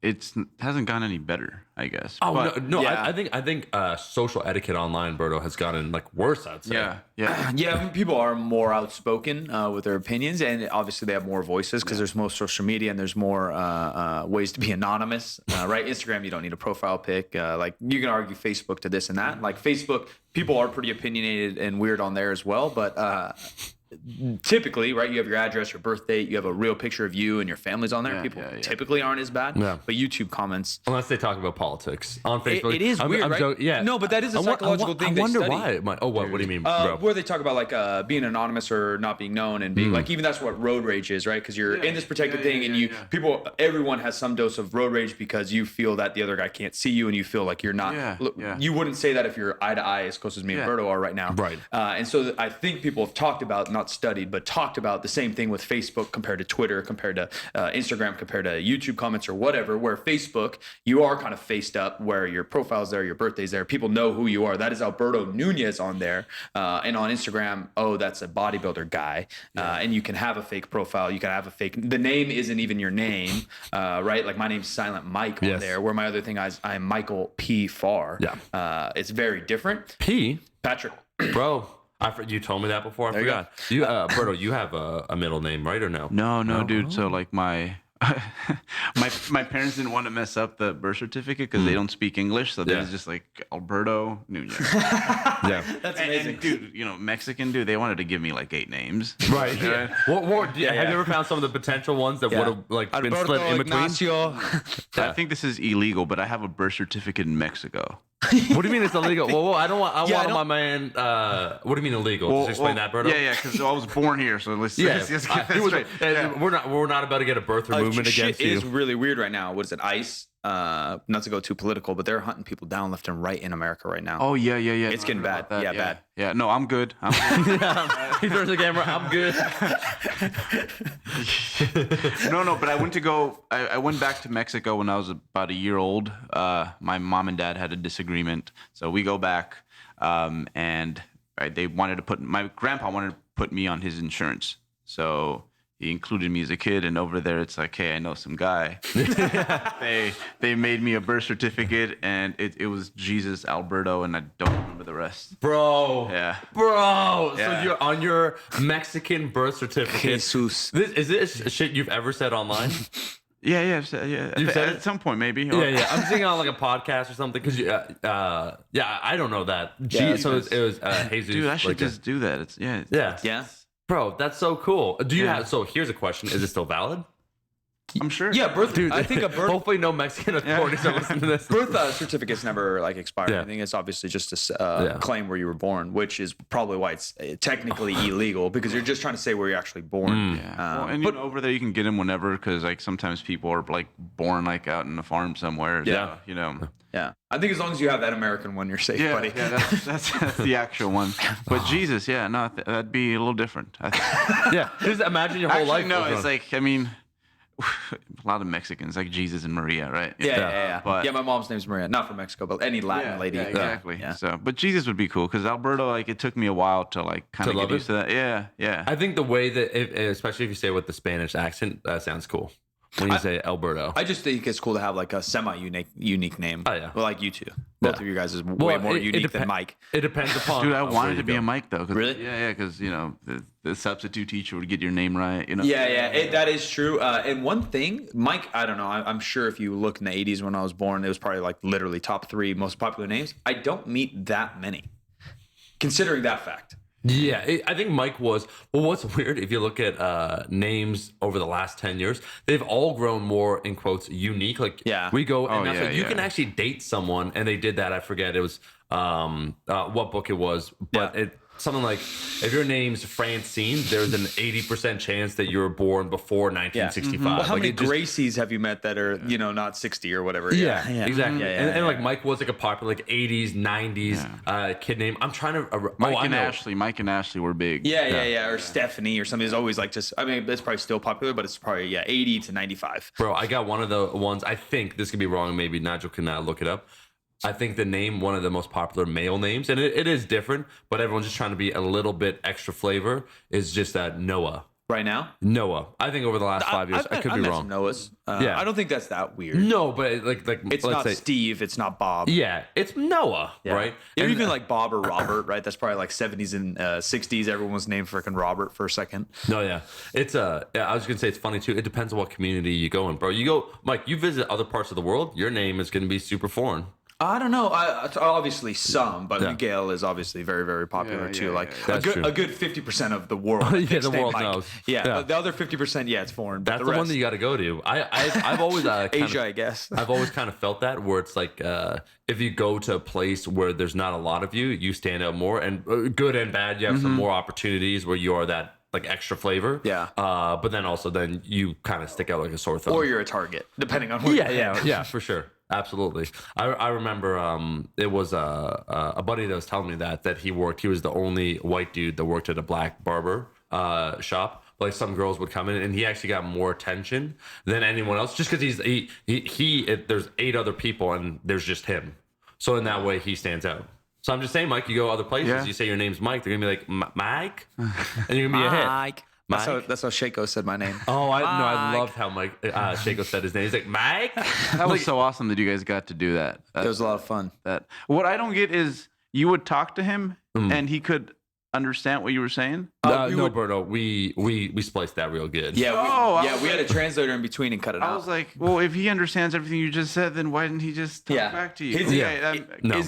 it hasn't gotten any better, I guess. Oh, but, no, I think social etiquette online, Berto, has gotten like worse, I'd say. Yeah, people are more outspoken with their opinions, and obviously they have more voices because there's more social media and there's more ways to be anonymous, right? Instagram, you don't need a profile pic. Like you can argue Facebook to this and that. Like Facebook, people are pretty opinionated and weird on there as well, but typically, right, you have your address, your birth date, you have a real picture of you and your family's on there. People typically aren't as bad. But YouTube comments, unless they talk about politics on Facebook, it is weird, right? No, but that is a psychological thing. I wonder why. What do you mean, bro? Where they talk about like being anonymous or not being known and being like, even that's what road rage is, right? Because you're in this protected thing, and everyone has some dose of road rage because you feel that the other guy can't see you, and you feel like you're not. You wouldn't say that if you're eye to eye as close as me and Berto are right now, right? And so I think people have talked about, not studied, but talked about the same thing with Facebook compared to Twitter, compared to Instagram, compared to YouTube comments or whatever, where Facebook, you are kind of faced up, where your profile's there, your birthday's there, people know who you are. That is Alberto Nunez on there. And on Instagram, that's a bodybuilder guy. And you can have a fake profile, you can have a fake, the name isn't even your name, right? Like my name's Silent Mike on there, where my other thing is I'm Michael P. Farr. It's very different. P? Patrick. Bro. You told me that before. I forgot. You, Berto, you have a middle name, right, or no? No, dude. So like my parents didn't want to mess up the birth certificate because they don't speak English, so there's just like Alberto Nunez. That's amazing, and, dude. Mexican dude, they wanted to give me like 8 names. Right. Have you ever found some of the potential ones that would have like Alberto, been split in between? Ignacio. I think this is illegal, but I have a birth certificate in Mexico. What do you mean it's illegal? Well, I don't want. I Yeah, want I my man. What do you mean illegal? Well, Just explain that, Berto. Yeah, because I was born here, so let's Yeah, get that straight. Yeah. We're not about to get a birth or movement Shit against you. is really weird right now. What is it? ICE. Not to go too political, but they're hunting people down left and right in America right now. Oh yeah. It's getting I heard bad. about that. Yeah, bad. Yeah, no, I'm good. He turns the camera. I'm good. No, but I went to go. I went back to Mexico when I was about a year old. My mom and dad had a disagreement, so we go back, and they wanted to put my grandpa wanted to put me on his insurance, so he included me as a kid. And over there, it's like, hey, I know some guy. They made me a birth certificate, and it was Jesus Alberto, and I don't remember the rest. Bro. Yeah. Bro. Yeah. So you're on your Mexican birth certificate. Jesus. Is this shit you've ever said online? Yeah. You've said At some point, maybe. Yeah. I'm seeing it on like a podcast or something because I don't know that. Yeah, So it was Jesus. Dude, I should like just do that. It's Yeah. Bro, that's so cool. Do you Yeah. have? So here's a question: is it still valid? I'm sure. Yeah, birth. Dude, I think a birth Hopefully, no Mexican authorities are listening to this. birth certificate's never like expired. Yeah. I think it's obviously just a claim where you were born, which is probably why it's technically illegal because you're just trying to say where you're actually born. Yeah. Well, and you know, over there you can get them whenever because like sometimes people are like born like out in a farm somewhere. Yeah. So, you know. Yeah, I think as long as you have that American one, you're safe, buddy. Yeah, that's the actual one. But Jesus, yeah, no, that'd be a little different. Yeah, just imagine your whole Actually, life. no, goes it's on. like a lot of Mexicans like Jesus and Maria, right? Yeah. But Yeah, my mom's name's Maria, not from Mexico, but any Latin lady. Yeah, exactly. Yeah. So, but Jesus would be cool because Alberto, like, it took me a while to like kind To of love get used to that. Yeah. I think the way that, especially if you say it with the Spanish accent, that sounds cool. When you say Alberto, I just think it's cool to have like a semi-unique name. Oh, yeah. Well, like you two. Both of you guys is way more unique than Mike. It depends upon. Dude, I where wanted you to be go. a Mike though. Really? Yeah, because you know the substitute teacher would get your name right. You know. Yeah, that is true. And one thing, Mike, I don't know. I'm sure if you look in the 80s when I was born, it was probably like literally top 3 most popular names. I don't meet that many, considering that fact. Yeah, I think Mike was. Well, what's weird if you look at names over the last 10 years, they've all grown more in quotes unique. Like we go and that's like you can actually date someone, and they did that. I forget it was what book it was, but something like if your name's Francine, there's an 80% chance that you were born before 1965. Well, how Like, many it just- Gracies have you met that are not 60 or whatever? Yeah, exactly. Yeah, and like Mike was like a popular like 80s, 90s kid name. I'm trying to. Mike and Ashley were big. Yeah. Or Stephanie or something is always like just. I mean, it's probably still popular, but it's probably 80 to 95. Bro, I got one of the ones. I think this could be wrong. Maybe Nigel can look it up. I think the name, one of the most popular male names, and it is different, but everyone's just trying to be a little bit extra flavor, is just Noah. Right now? Noah. I think over the last 5 years, I could be met wrong. some Noahs. Yeah. I don't think that's that weird. No, but like It's let's not say, Steve. It's not Bob. yeah, it's Noah, right? Yeah, And- even like Bob or Robert, right? That's probably like 70s and 60s. Everyone was named freaking Robert for a second. No, yeah. It's I was gonna say it's funny too. It depends on what community you go in, bro. You go, Mike, you visit other parts of the world, your name is gonna be super foreign. I don't know. Obviously some, but Miguel is obviously very, very popular too. Like That's true. a good 50% of the world. Yeah, thinks the they world Mike. knows. Yeah, Yeah. the other 50%, it's foreign. But That's the the one rest, that you got to go to. I've always Asia, I guess. I've always kind of felt that where it's like if you go to a place where there's not a lot of you stand out more, and good and bad. You have some more opportunities where you are that like extra flavor. Yeah. But then you kind of stick out like a sore thumb. Or you're a target, depending on where you're at. Yeah, for sure. Absolutely. I remember it was a buddy that was telling me that he was the only white dude that worked at a black barber shop. Like some girls would come in and he actually got more attention than anyone else just because there's 8 other people and there's just him. So in that way he stands out. So I'm just saying, Mike, you go other places, you say your name's Mike, they're gonna be like Mike, and you're gonna be a hit. Mike. That's how Shieko said my name. Oh, I loved how Mike Shieko said his name. He's like Mike. That was so awesome that you guys got to do that. It was a lot of fun. What I don't get is you would talk to him and he could understand what you were saying. No, Berto, we spliced that real good. Yeah, we had a translator in between and cut it out. I was like, well, if he understands everything you just said, then why didn't he just talk back to you? His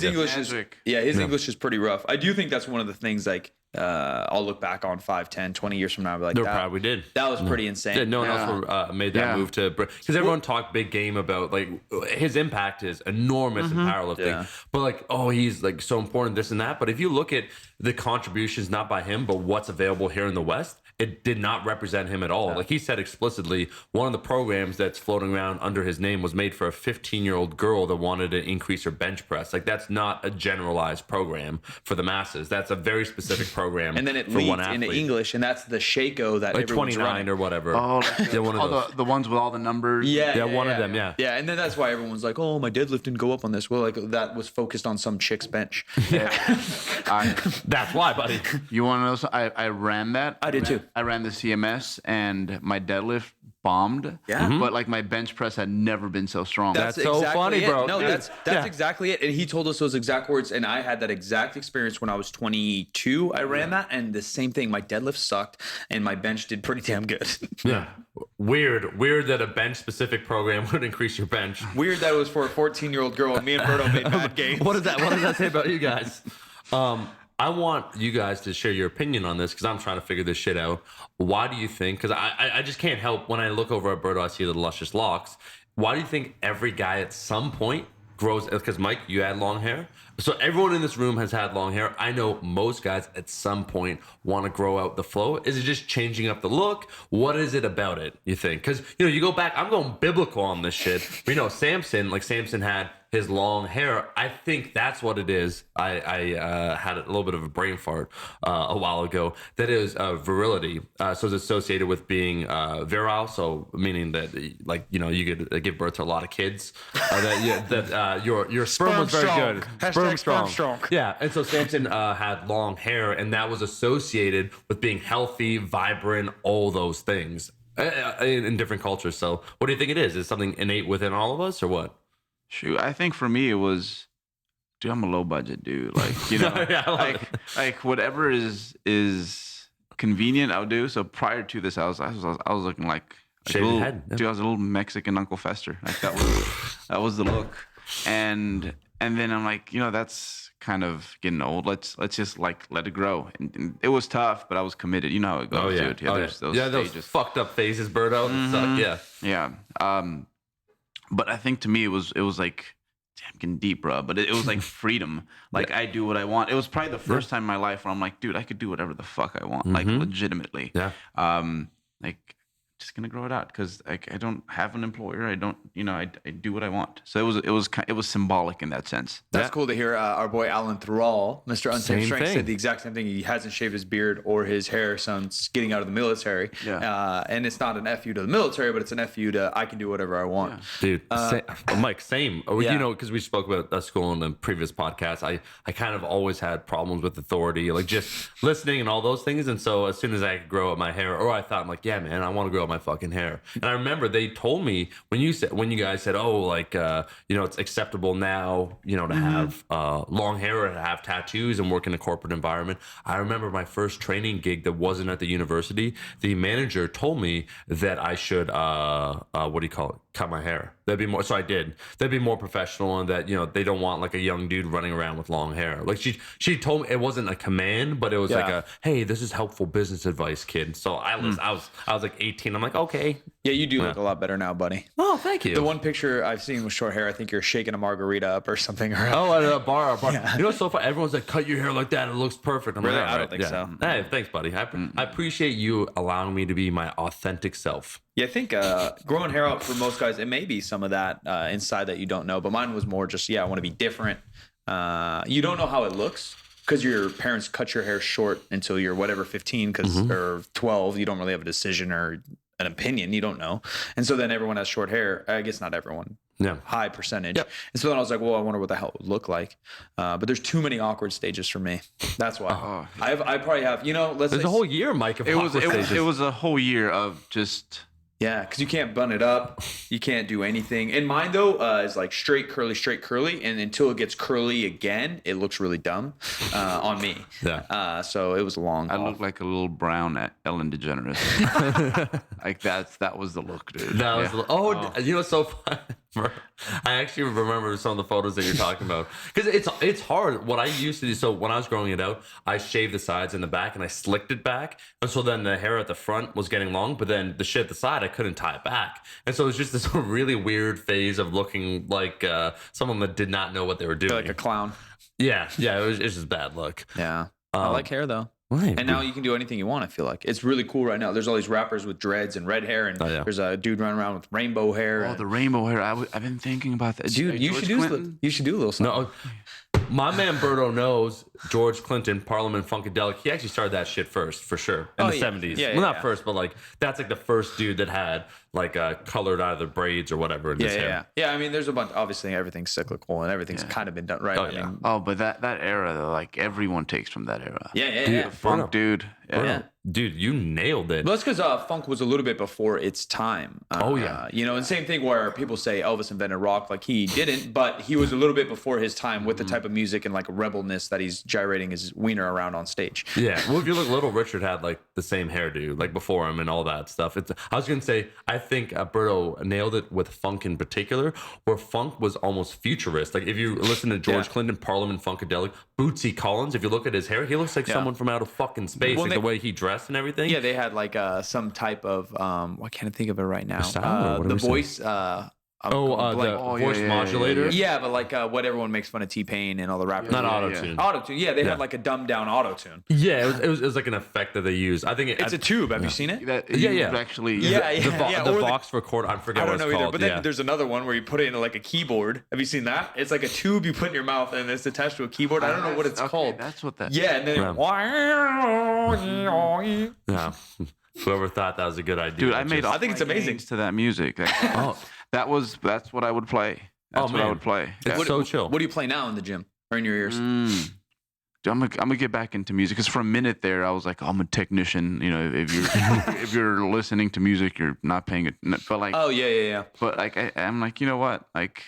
English is magic. his English is pretty rough. I do think that's one of the things like I'll look back on 5, 10, 20 years from now and be like, They're proud we did. That was pretty insane. Yeah, no one else made that move to, because everyone talked big game about like his impact is enormous in powerlifting, but like, oh, he's like so important, this and that. But if you look at the contributions, not by him, but what's available here in the West, it did not represent him at all. Like he said explicitly, one of the programs that's floating around under his name was made for a 15-year-old girl that wanted to increase her bench press. Like that's not a generalized program for the masses. That's a very specific program. And then it for one leaked athlete. into English, and that's the Shieko that Like everyone's 29 running. or whatever. Oh, Yeah, one of those. the ones with all the numbers. Yeah, one of them, yeah. Yeah, and then that's why everyone's like, "Oh, my deadlift didn't go up on this." Well, like that was focused on some chick's bench. That's why, buddy. You want to know? I ran that. I did too. I ran the CMS, and my deadlift bombed. Yeah. But like my bench press had never been so strong. That's so funny, it. bro. No, Dude. that's exactly it. And he told us those exact words, and I had that exact experience when I was 22. I ran that, and the same thing. My deadlift sucked, and my bench did pretty damn good. Yeah. Weird that a bench specific program would increase your bench. Weird that it was for a 14-year-old girl, and me and Berto made bad games. What does that say about you guys? I want you guys to share your opinion on this because I'm trying to figure this shit out. Why do you think, because I just can't help when I look over at Berto, I see the luscious locks. Why do you think every guy at some point grows, because Mike, you had long hair. So everyone in this room has had long hair. I know most guys at some point want to grow out the flow. Is it just changing up the look? What is it about it, you think? Because, you go back, I'm going biblical on this shit. But, Samson had his long hair. I think that's what it is. I had a little bit of a brain fart a while ago. That is virility. So it's associated with being virile. So meaning that, you could give birth to a lot of kids. Your sperm was very good. Sperm strong. Yeah. And so Samson had long hair, and that was associated with being healthy, vibrant, all those things in different cultures. So what do you think it is? Is it something innate within all of us, or what? Shoot, I think for me it was, dude, I'm a low budget dude. Like, Yeah, like whatever is convenient, I'll do. So prior to this, I was looking like a Shaved little, head. Yeah. dude, I was a little Mexican Uncle Fester. Like that was the look. And then I'm like, that's kind of getting old. Let's just like let it grow. And it was tough, but I was committed. You know how it goes, dude. Yeah, there's those those stages. fucked up phases, Berto. That suck. Yeah. Yeah. But I think to me it was like, damn, getting deep, bro. But it was like freedom. Like I do what I want. It was probably the first time in my life where I'm like, dude, I could do whatever the fuck I want. Like legitimately. Yeah. Like just gonna grow it out because I don't have an employer. I don't, I do what I want. So it was symbolic in that sense. That's cool to hear. Our boy Alan Thrall, Mr. Untamed Same Strength, thing. said the exact same thing. He hasn't shaved his beard or his hair since getting out of the military. Yeah. And it's not an FU to the military, but it's an FU to I can do whatever I want. Dude, Mike, same. Yeah. Because we spoke about school in the previous podcast. I kind of always had problems with authority, like just listening and all those things. And so as soon as I could grow out my hair, or I thought, I'm like, yeah, man, I want to grow out my fucking hair. And I remember they told me when you guys said, oh, like, it's acceptable now, to have long hair or to have tattoos and work in a corporate environment. I remember my first training gig that wasn't at the university. The manager told me that I should, cut my hair. That'd be more. So I did. That'd be more professional, and that they don't want like a young dude running around with long hair. Like she told me it wasn't a command, but it was like a, hey, this is helpful business advice, kid. So I was like 18. I'm like, okay. Yeah, you do look a lot better now, buddy. Oh, thank you. The one picture I've seen with short hair, I think you're shaking a margarita up or something. Oh, at a bar. Yeah. So far everyone's like, cut your hair like that. It looks perfect. I'm Really? like, I don't think so. Hey, thanks, buddy. I appreciate you allowing me to be my authentic self. Yeah, I think growing hair out for most guys, it may be some of that inside that you don't know. But mine was more just, I want to be different. You don't know how it looks because your parents cut your hair short until you're whatever 15 or 12. You don't really have a decision or an opinion. You don't know. And so then everyone has short hair. I guess not everyone. Yeah. High percentage. Yep. And so then I was like, well, I wonder what the hell it would look like. But there's too many awkward stages for me. That's why. I probably have, let's There's say a whole year, Mike, of It was awkward stages. it was a whole year of just. Yeah, because you can't bun it up. You can't do anything. And mine, though, is like straight curly. And until it gets curly again, it looks really dumb on me. Yeah. So it was a long I haul. look like a little brown Ellen DeGeneres. Like that was the look, dude. That was so fun. I actually remember some of the photos that you're talking about because it's hard. What I used to do, so when I was growing it out, I shaved the sides and the back and I slicked it back, and so then the hair at the front was getting long, but then the shit at the side I couldn't tie it back, and so it was just this really weird phase of looking like someone that did not know what they were doing, Like a clown. yeah, it's just bad look. Yeah. I like hair though. Right. And now you can do anything you want, I feel like. It's really cool right now. There's all these rappers with dreads and red hair, and there's a dude running around with rainbow hair. Oh, the rainbow hair. I've been thinking about that. Dude, Like you George should Clinton? you should do a little something. No, my man Berto knows George Clinton, Parliament Funkadelic. He actually started that shit first, for sure, in the 70s. Yeah, well, not first, but like that's like the first dude that had like colored either braids or whatever in his hair. Yeah, I mean, there's a bunch. Obviously, everything's cyclical and everything's kind of been done right. Oh, I yeah. mean, Oh, but that era though, like everyone takes from that era. yeah. Funk, dude. Berto, dude, you nailed it. Well, that's because funk was a little bit before its time. You know, and same thing where people say Elvis invented rock, like he didn't, but he was a little bit before his time with the type of music and like rebelness that he's gyrating his wiener around on stage. Yeah, well, if you look, Little Richard had like the same hairdo, like before him and all that stuff. I was gonna say, I think Berto nailed it with funk in particular, where funk was almost futurist. Like if you listen to George Clinton, Parliament Funkadelic, Bootsy Collins, if you look at his hair, he looks like someone from out of fucking space, Well, like the way he dressed and everything. Yeah, they had like some type of why can't I think of it right now? Style, or what are The we saying? voice. the voice modulator. Yeah, but like what everyone makes fun of T-Pain and all the rappers. Not auto-tune. Auto-tune. Yeah, they had like a dumbed down auto-tune. Yeah, it was like an effect that they use. I think It's a tube. Have you seen it? Actually, the Vox recorder. I forget I what don't it's know either. called. But then there's another one where you put it into like a keyboard. Have you seen that? It's like a tube you put in your mouth and it's attached to a keyboard. I don't know what it's called. That's what that. Yeah, and then Yeah. Whoever thought that was a good idea. Dude, I made. I think it's amazing. To that music. That's what I would play. That's what I would play. It's so chill. What do you play now in the gym or in your ears? Dude, I'm gonna get back into music because for a minute there I was like, I'm a technician. You know, if you're if you're listening to music, you're not paying it. But like, Oh yeah. but like I'm like, you know what? Like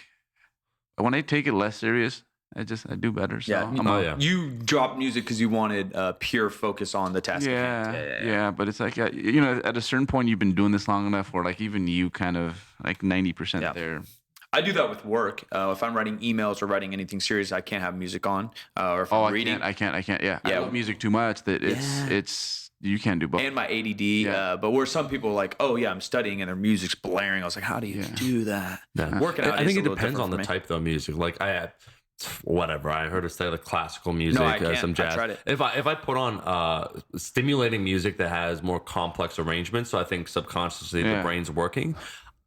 when I take it less serious, I do better. So Yeah. You dropped music because you wanted pure focus on the task. Yeah. But it's like you know, at a certain point, you've been doing this long enough where like even you kind of like 90% there. I do that with work. If I'm writing emails or writing anything serious, I can't have music on. Or if I'm reading, I can't. Yeah, I love music too much that it's you can't do both. And my ADD. But where some people are like, oh yeah, I'm studying and their music's blaring. I was like, how do you do that? Yeah. Working out. I think is it a little depends on the different for me. type though. Music, like whatever. I heard her say like classical music, No, I can't. some jazz. I tried it. If I put on stimulating music that has more complex arrangements, so I think subconsciously the brain's working,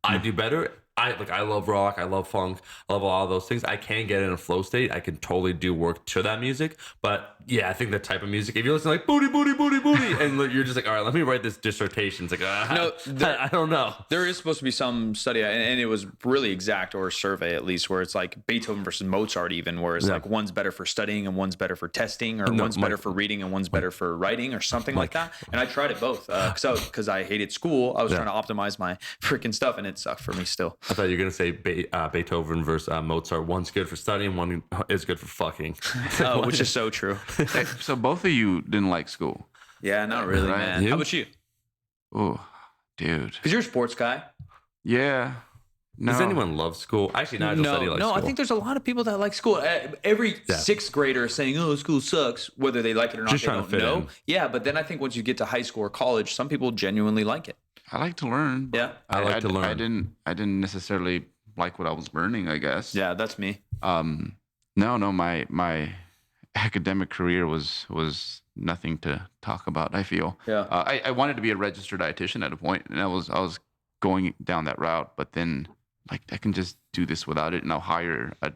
I do better. I love rock, I love funk, I love all of those things. I can get in a flow state. I can totally do work to that music. But yeah, I think the type of music, if you're listening like booty, and you're just like, all right, let me write this dissertation. It's like, I don't know. There is supposed to be some study, and it was really exact, or a survey at least, where it's like Beethoven versus Mozart, even, where it's like one's better for studying and one's better for testing, or one's better for reading and one's better for writing, or something like that. And I tried it both because I hated school. I was trying to optimize my freaking stuff, and it sucked for me still. I thought you were going to say Beethoven versus Mozart. One's good for studying, one is good for fucking. Which is so true. So both of you didn't like school. Yeah, not really, man. You? How about you? Oh, dude. Because you're a sports guy. Yeah. No. Does anyone love school? Actually, Nigel said he likes school. I think there's a lot of people that like school. Every sixth grader is saying, "Oh, school sucks," whether they like it or not. Just they trying don't to fit know. in. Yeah, but then I think once you get to high school or college, some people genuinely like it. I like to learn. Yeah, I like to learn. I didn't necessarily like what I was learning, I guess. Yeah, that's me. No, my academic career was nothing to talk about, I feel. Yeah. I wanted to be a registered dietitian at a point, and I was going down that route, but then like I can just do this without it, and I'll hire a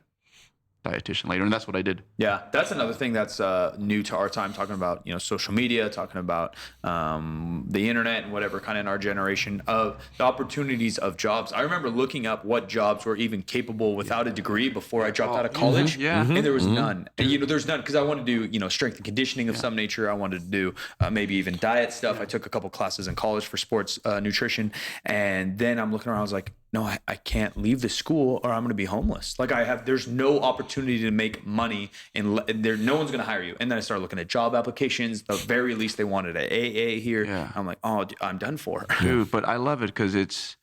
dietitian later, and that's what I did. Yeah, that's another thing that's new to our time, talking about social media, talking about the internet and whatever kind of in our generation of the opportunities of jobs. I remember looking up what jobs were even capable without a degree before I dropped out of college, and there was none. And there's none because I wanted to do strength and conditioning of some nature. I wanted to do maybe even diet stuff. I took a couple classes in college for sports nutrition, and then I'm looking around. I was like, no, I can't leave the school or I'm going to be homeless. Like there's no opportunity to make money and no one's going to hire you. And then I started looking at job applications. The very least they wanted an AA here. Yeah. I'm like, oh, I'm done for. Dude, but I love it because it's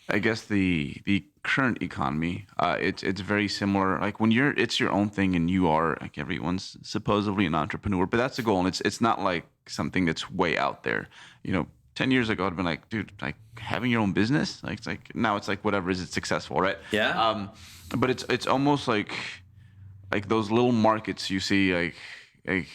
I guess the current economy, it's very similar. Like when it's your own thing and you are like everyone's supposedly an entrepreneur, but that's the goal, and it's not like something that's way out there. 10 years ago I'd been like, dude, like having your own business, like it's like now it's like whatever is it successful, right? Yeah. But it's almost like those little markets you see like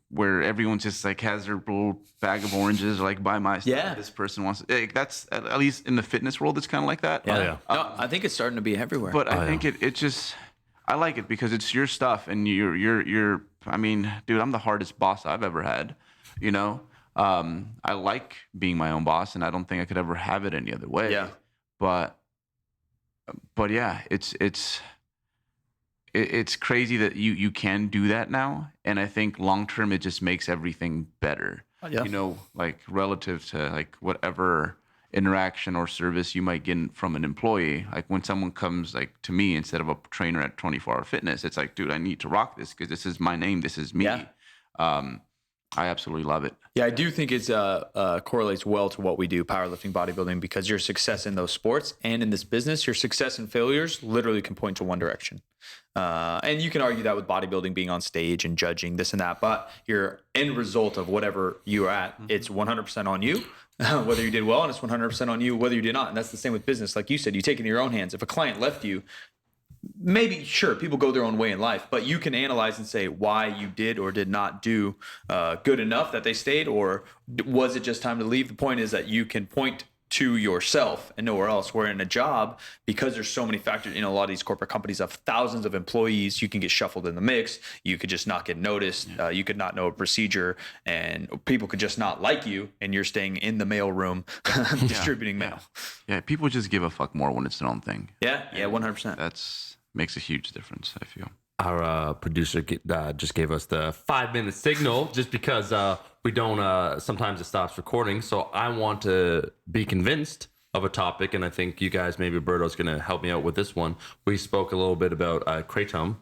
where everyone just like has their little bag of oranges, like buy my stuff. Yeah. This person wants like that's at least in the fitness world, it's kind of like that. Yeah. No, I think it's starting to be everywhere. But I think it just I like it because it's your stuff and you're. I mean, dude, I'm the hardest boss I've ever had. I like being my own boss, and I don't think I could ever have it any other way. Yeah. But yeah, it's crazy that you can do that now, and I think long term it just makes everything better. Yeah. Like relative to like whatever interaction or service you might get from an employee. Like when someone comes like to me instead of a trainer at 24 Hour Fitness, it's like, dude, I need to rock this because this is my name, this is me. Yeah. I absolutely love it. Yeah, I do think it's correlates well to what we do, powerlifting, bodybuilding, because your success in those sports and in this business, your success and failures literally can point to one direction. And you can argue that with bodybuilding, being on stage and judging this and that, but your end result of whatever you're at, it's 100% on you, whether you did well, and it's 100% on you, whether you did not. And that's the same with business. Like you said, you take it in your own hands. If a client left you, maybe, sure, people go their own way in life, but you can analyze and say why you did or did not do good enough that they stayed, or was it just time to leave? The point is that you can point to yourself and nowhere else. Where in a job, because there's so many factors, a lot of these corporate companies have thousands of employees, you can get shuffled in the mix. You could just not get noticed. You could not know a procedure, and people could just not like you, and you're staying in the mail room distributing mail. Yeah, people just give a fuck more when it's their own thing. Yeah, 100%. That's makes a huge difference, I feel. Our producer just gave us the 5-minute signal just because we don't, sometimes it stops recording. So I want to be convinced of a topic, and I think you guys, maybe Berto's going to help me out with this one. We spoke a little bit about Kratom.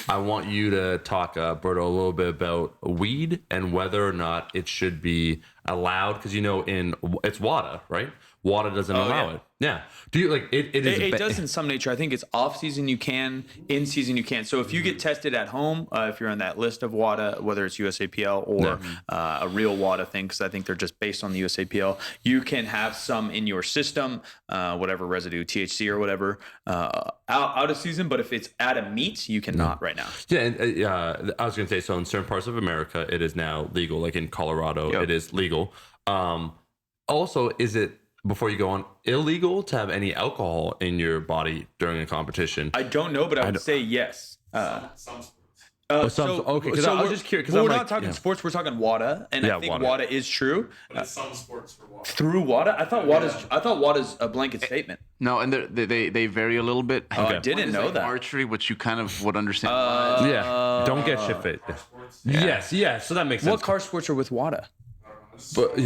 I want you to talk, Berto, a little bit about weed and whether or not it should be allowed, because it's WADA, right? WADA doesn't allow it. Yeah. Do you like it? It does in some nature. I think it's off season you can, in season you can't. So if you get tested at home, if you're on that list of WADA, whether it's USAPL or a real WADA thing, because I think they're just based on the USAPL, you can have some in your system, whatever residue, THC or whatever, out of season. But if it's at a meet, you cannot right now. Yeah, and I was going to say, so in certain parts of America, it is now legal. Like in Colorado, it is legal. Also, is it, before you go on, illegal to have any alcohol in your body during a competition? I don't know, but I would say yes. Some sports. Okay, because I was just curious. We're not talking sports, we're talking WADA, and I think WADA is true. But it's some sports for WADA. Through WADA? I thought WADA's a blanket statement. No, and they vary a little bit. I didn't know that. Archery, which you kind of would understand. Don't get shit fit. Yes. So that makes sense. What car sports are with WADA? But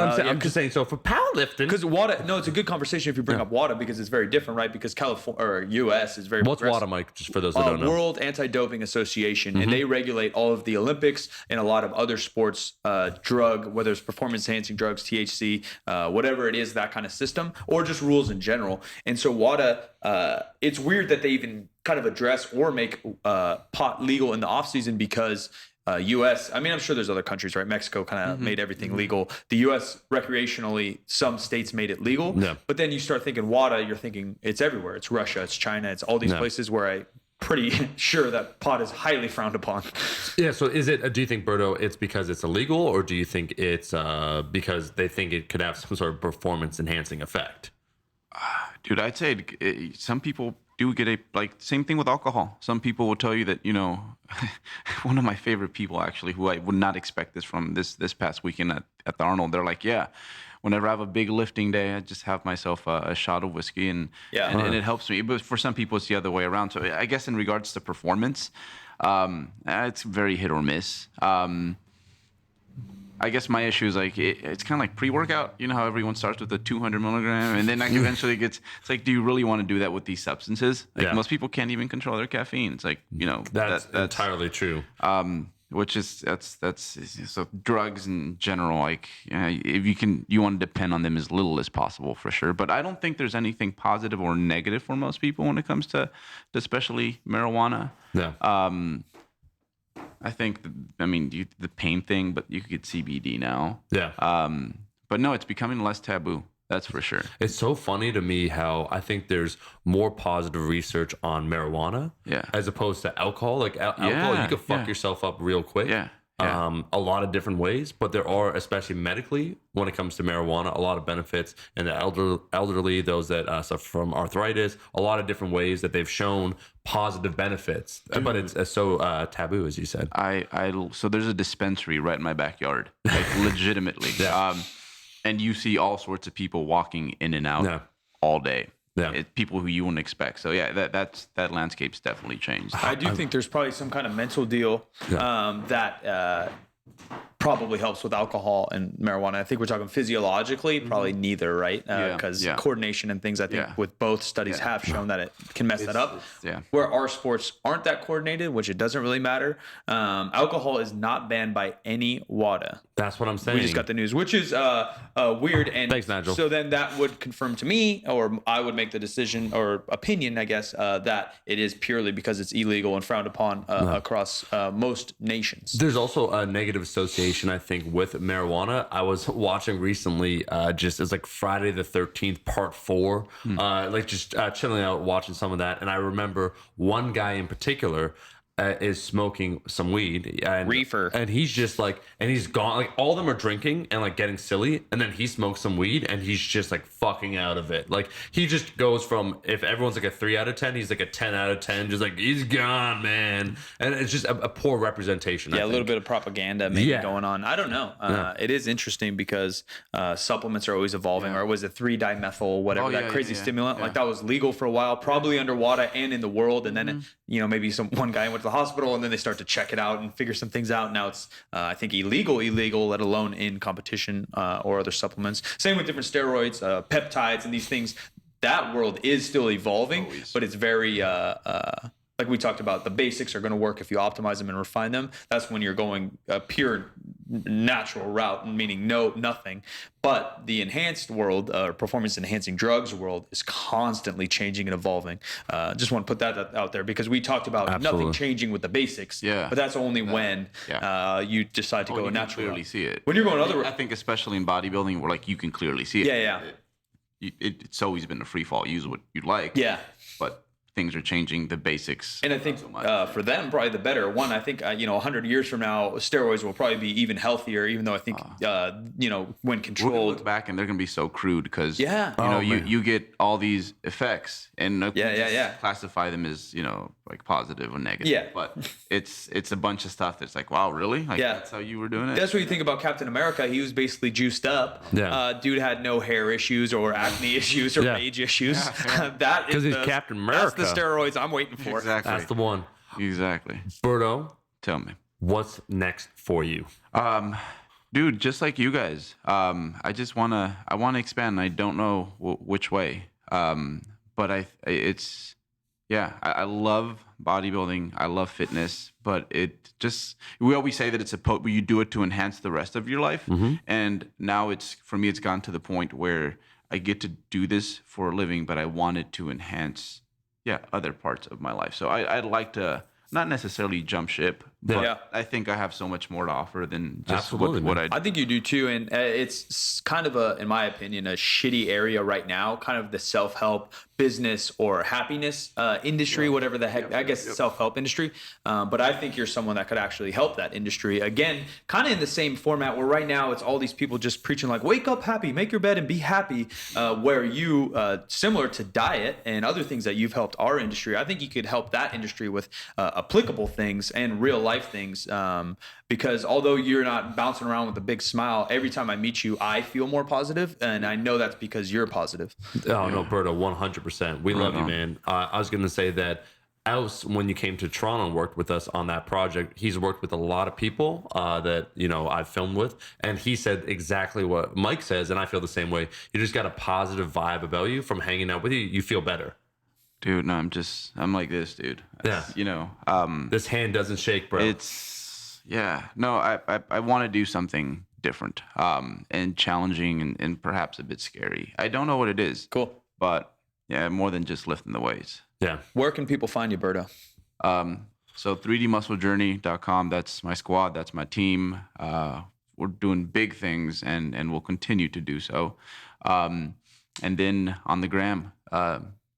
I'm just saying. So for powerlifting, because WADA, no, it's a good conversation if you bring up WADA, because it's very different, right? Because California or U.S. is very. What's WADA, Mike? Just for those that don't know. World Anti-Doping Association, and they regulate all of the Olympics and a lot of other sports, drug, whether it's performance-enhancing drugs, THC, whatever it is, that kind of system, or just rules in general. And so WADA, it's weird that they even kind of address or make pot legal in the off season, because U.S. I mean, I'm sure there's other countries, right? Mexico kind of made everything legal. The U.S. recreationally, some states made it legal. Yeah. But then you start thinking WADA, you're thinking it's everywhere. It's Russia, it's China, it's all these places where I'm pretty sure that pot is highly frowned upon. Yeah. So is it? Do you think, Berto, it's because it's illegal, or do you think it's because they think it could have some sort of performance enhancing effect? Dude, I'd say some people do get same thing with alcohol. Some people will tell you that, one of my favorite people actually, who I would not expect this from this past weekend at the Arnold, they're like, yeah, whenever I have a big lifting day, I just have myself a shot of whiskey and it helps me. But for some people, it's the other way around. So I guess in regards to performance, it's very hit or miss. I guess my issue is it's kind of like pre-workout. You know how everyone starts with the 200 milligram, and then eventually it's like, do you really want to do that with these substances? Most people can't even control their caffeine. It's like, that's entirely true. which is that's so drugs in general. Like, if you want to depend on them as little as possible for sure. But I don't think there's anything positive or negative for most people when it comes to especially marijuana. Yeah. I think, the pain thing, but you could get CBD now. Yeah. But no, it's becoming less taboo. That's for sure. It's so funny to me how I think there's more positive research on marijuana as opposed to alcohol. Like alcohol, you could fuck yourself up real quick. Yeah. A lot of different ways, but there are, especially medically, when it comes to marijuana, a lot of benefits in the elderly, those that suffer from arthritis, a lot of different ways that they've shown positive benefits. But it's so taboo, as you said. So there's a dispensary right in my backyard, like legitimately. And you see all sorts of people walking in and out all day. Yeah, people who you wouldn't expect. So that landscape's definitely changed. I do think there's probably some kind of mental deal that probably helps with alcohol and marijuana. I think we're talking physiologically, probably neither, right? Because coordination and things, I think with both studies have shown that it can mess that up. Where our sports aren't that coordinated, which it doesn't really matter. Alcohol is not banned by any WADA. That's what I'm saying. We just got the news, which is weird. And thanks, Nigel. So then that would confirm to me, or I would make the decision or opinion, I guess, that it is purely because it's illegal and frowned upon across most nations. There's also a negative association, I think, with marijuana. I was watching recently, it's like Friday the 13th, part 4, chilling out, watching some of that. And I remember one guy in particular is smoking some weed and reefer, and he's just like, and he's gone, like all of them are drinking and like getting silly, and then he smokes some weed and he's just like fucking out of it. Like he just goes from, if everyone's like a 3 out of 10, he's like a 10 out of 10, just like he's gone, man. And it's just a poor representation. A little bit of propaganda maybe going on. I don't know. It is interesting because supplements are always evolving. Or was it 3-dimethyl, whatever, that crazy stimulant, like that was legal for a while, probably under WADA and in the world, and then maybe one guy went to the hospital and then they start to check it out and figure some things out. Now it's I think illegal, let alone in competition or other supplements. Same with different steroids, peptides, and these things. That world is still evolving, but it's very like we talked about, the basics are going to work if you optimize them and refine them. That's when you're going a pure natural route, meaning nothing. But the enhanced world, performance enhancing drugs world, is constantly changing and evolving. Just want to put that out there because we talked about nothing changing with the basics. But that's only when you decide to go a natural route. Clearly see it. When you're going other, I think especially in bodybuilding, where like you can clearly see it. It's always been a free fall. Use what you'd like. But things are changing, the basics. And I think for them, probably the better one. I think 100 years from now, steroids will probably be even healthier. Even though I think when controlled, we'll look back and they're gonna be so crude because you get all these effects and classify them as like positive or negative. But it's a bunch of stuff that's like, wow, really? Like that's how you were doing it. That's what you think about Captain America. He was basically juiced up. Dude had no hair issues or acne issues or age issues. That is because he's Captain America. That's the steroids I'm waiting for. Exactly. That's the one. Exactly. Berto, tell me, what's next for you? Dude, just like you guys, I just wanna expand. I don't know which way, but I love bodybuilding. I love fitness, but we always say that it's you do it to enhance the rest of your life, and now for me, it's gone to the point where I get to do this for a living, but I want it to enhance other parts of my life. So I'd like to not necessarily jump ship, but I think I have so much more to offer than just what I do. I think you do too, and it's kind of in my opinion, a shitty area right now, kind of the self-help business or happiness industry, whatever the heck, I guess self-help industry. But I think you're someone that could actually help that industry. Again, kind of in the same format where right now it's all these people just preaching like, wake up happy, make your bed and be happy, where you, similar to diet and other things that you've helped our industry, I think you could help that industry with applicable things and real life things. Because although you're not bouncing around with a big smile, every time I meet you, I feel more positive, and I know that's because you're positive. Oh, no, Berto, 100%. We love you, man. I was going to say that Aus, when you came to Toronto and worked with us on that project, he's worked with a lot of people that, I've filmed with, and he said exactly what Mike says, and I feel the same way. You just got a positive vibe about you from hanging out with you. You feel better. Dude, no, I'm like this, dude. Yeah. This hand doesn't shake, bro. Yeah. No, I want to do something different, and challenging and perhaps a bit scary. I don't know what it is. Cool. But yeah, more than just lifting the weights. Yeah. Where can people find you, Berto? So 3dmusclejourney.com, that's my squad, that's my team. We're doing big things and we'll continue to do so. And then on the gram,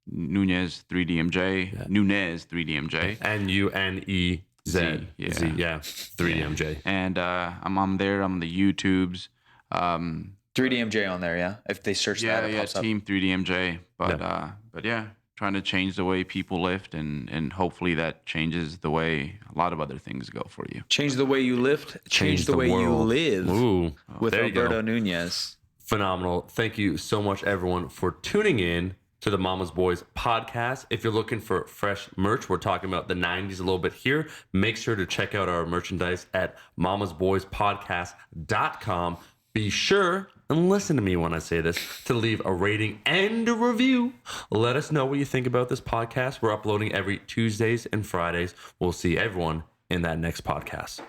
Nunez 3DMJ, Nunez 3DMJ. Nunez. Z, yeah, 3DMJ. And I'm on there, I'm on the YouTubes. 3DMJ on there, yeah? If they search that, it pops up. Team 3DMJ. But yeah, trying to change the way people lift and hopefully that changes the way a lot of other things go for you. Change the way you lift, change the way you live. Ooh, with there you go. Alberto Nunez. Phenomenal. Thank you so much, everyone, for tuning in to the Mama's Boys podcast. If you're looking for fresh merch, we're talking about the 90s a little bit here. Make sure to check out our merchandise at mamasboyspodcast.com. Be sure, and listen to me when I say this, to leave a rating and a review. Let us know what you think about this podcast. We're uploading every Tuesdays and Fridays. We'll see everyone in that next podcast.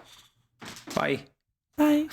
Bye. Bye.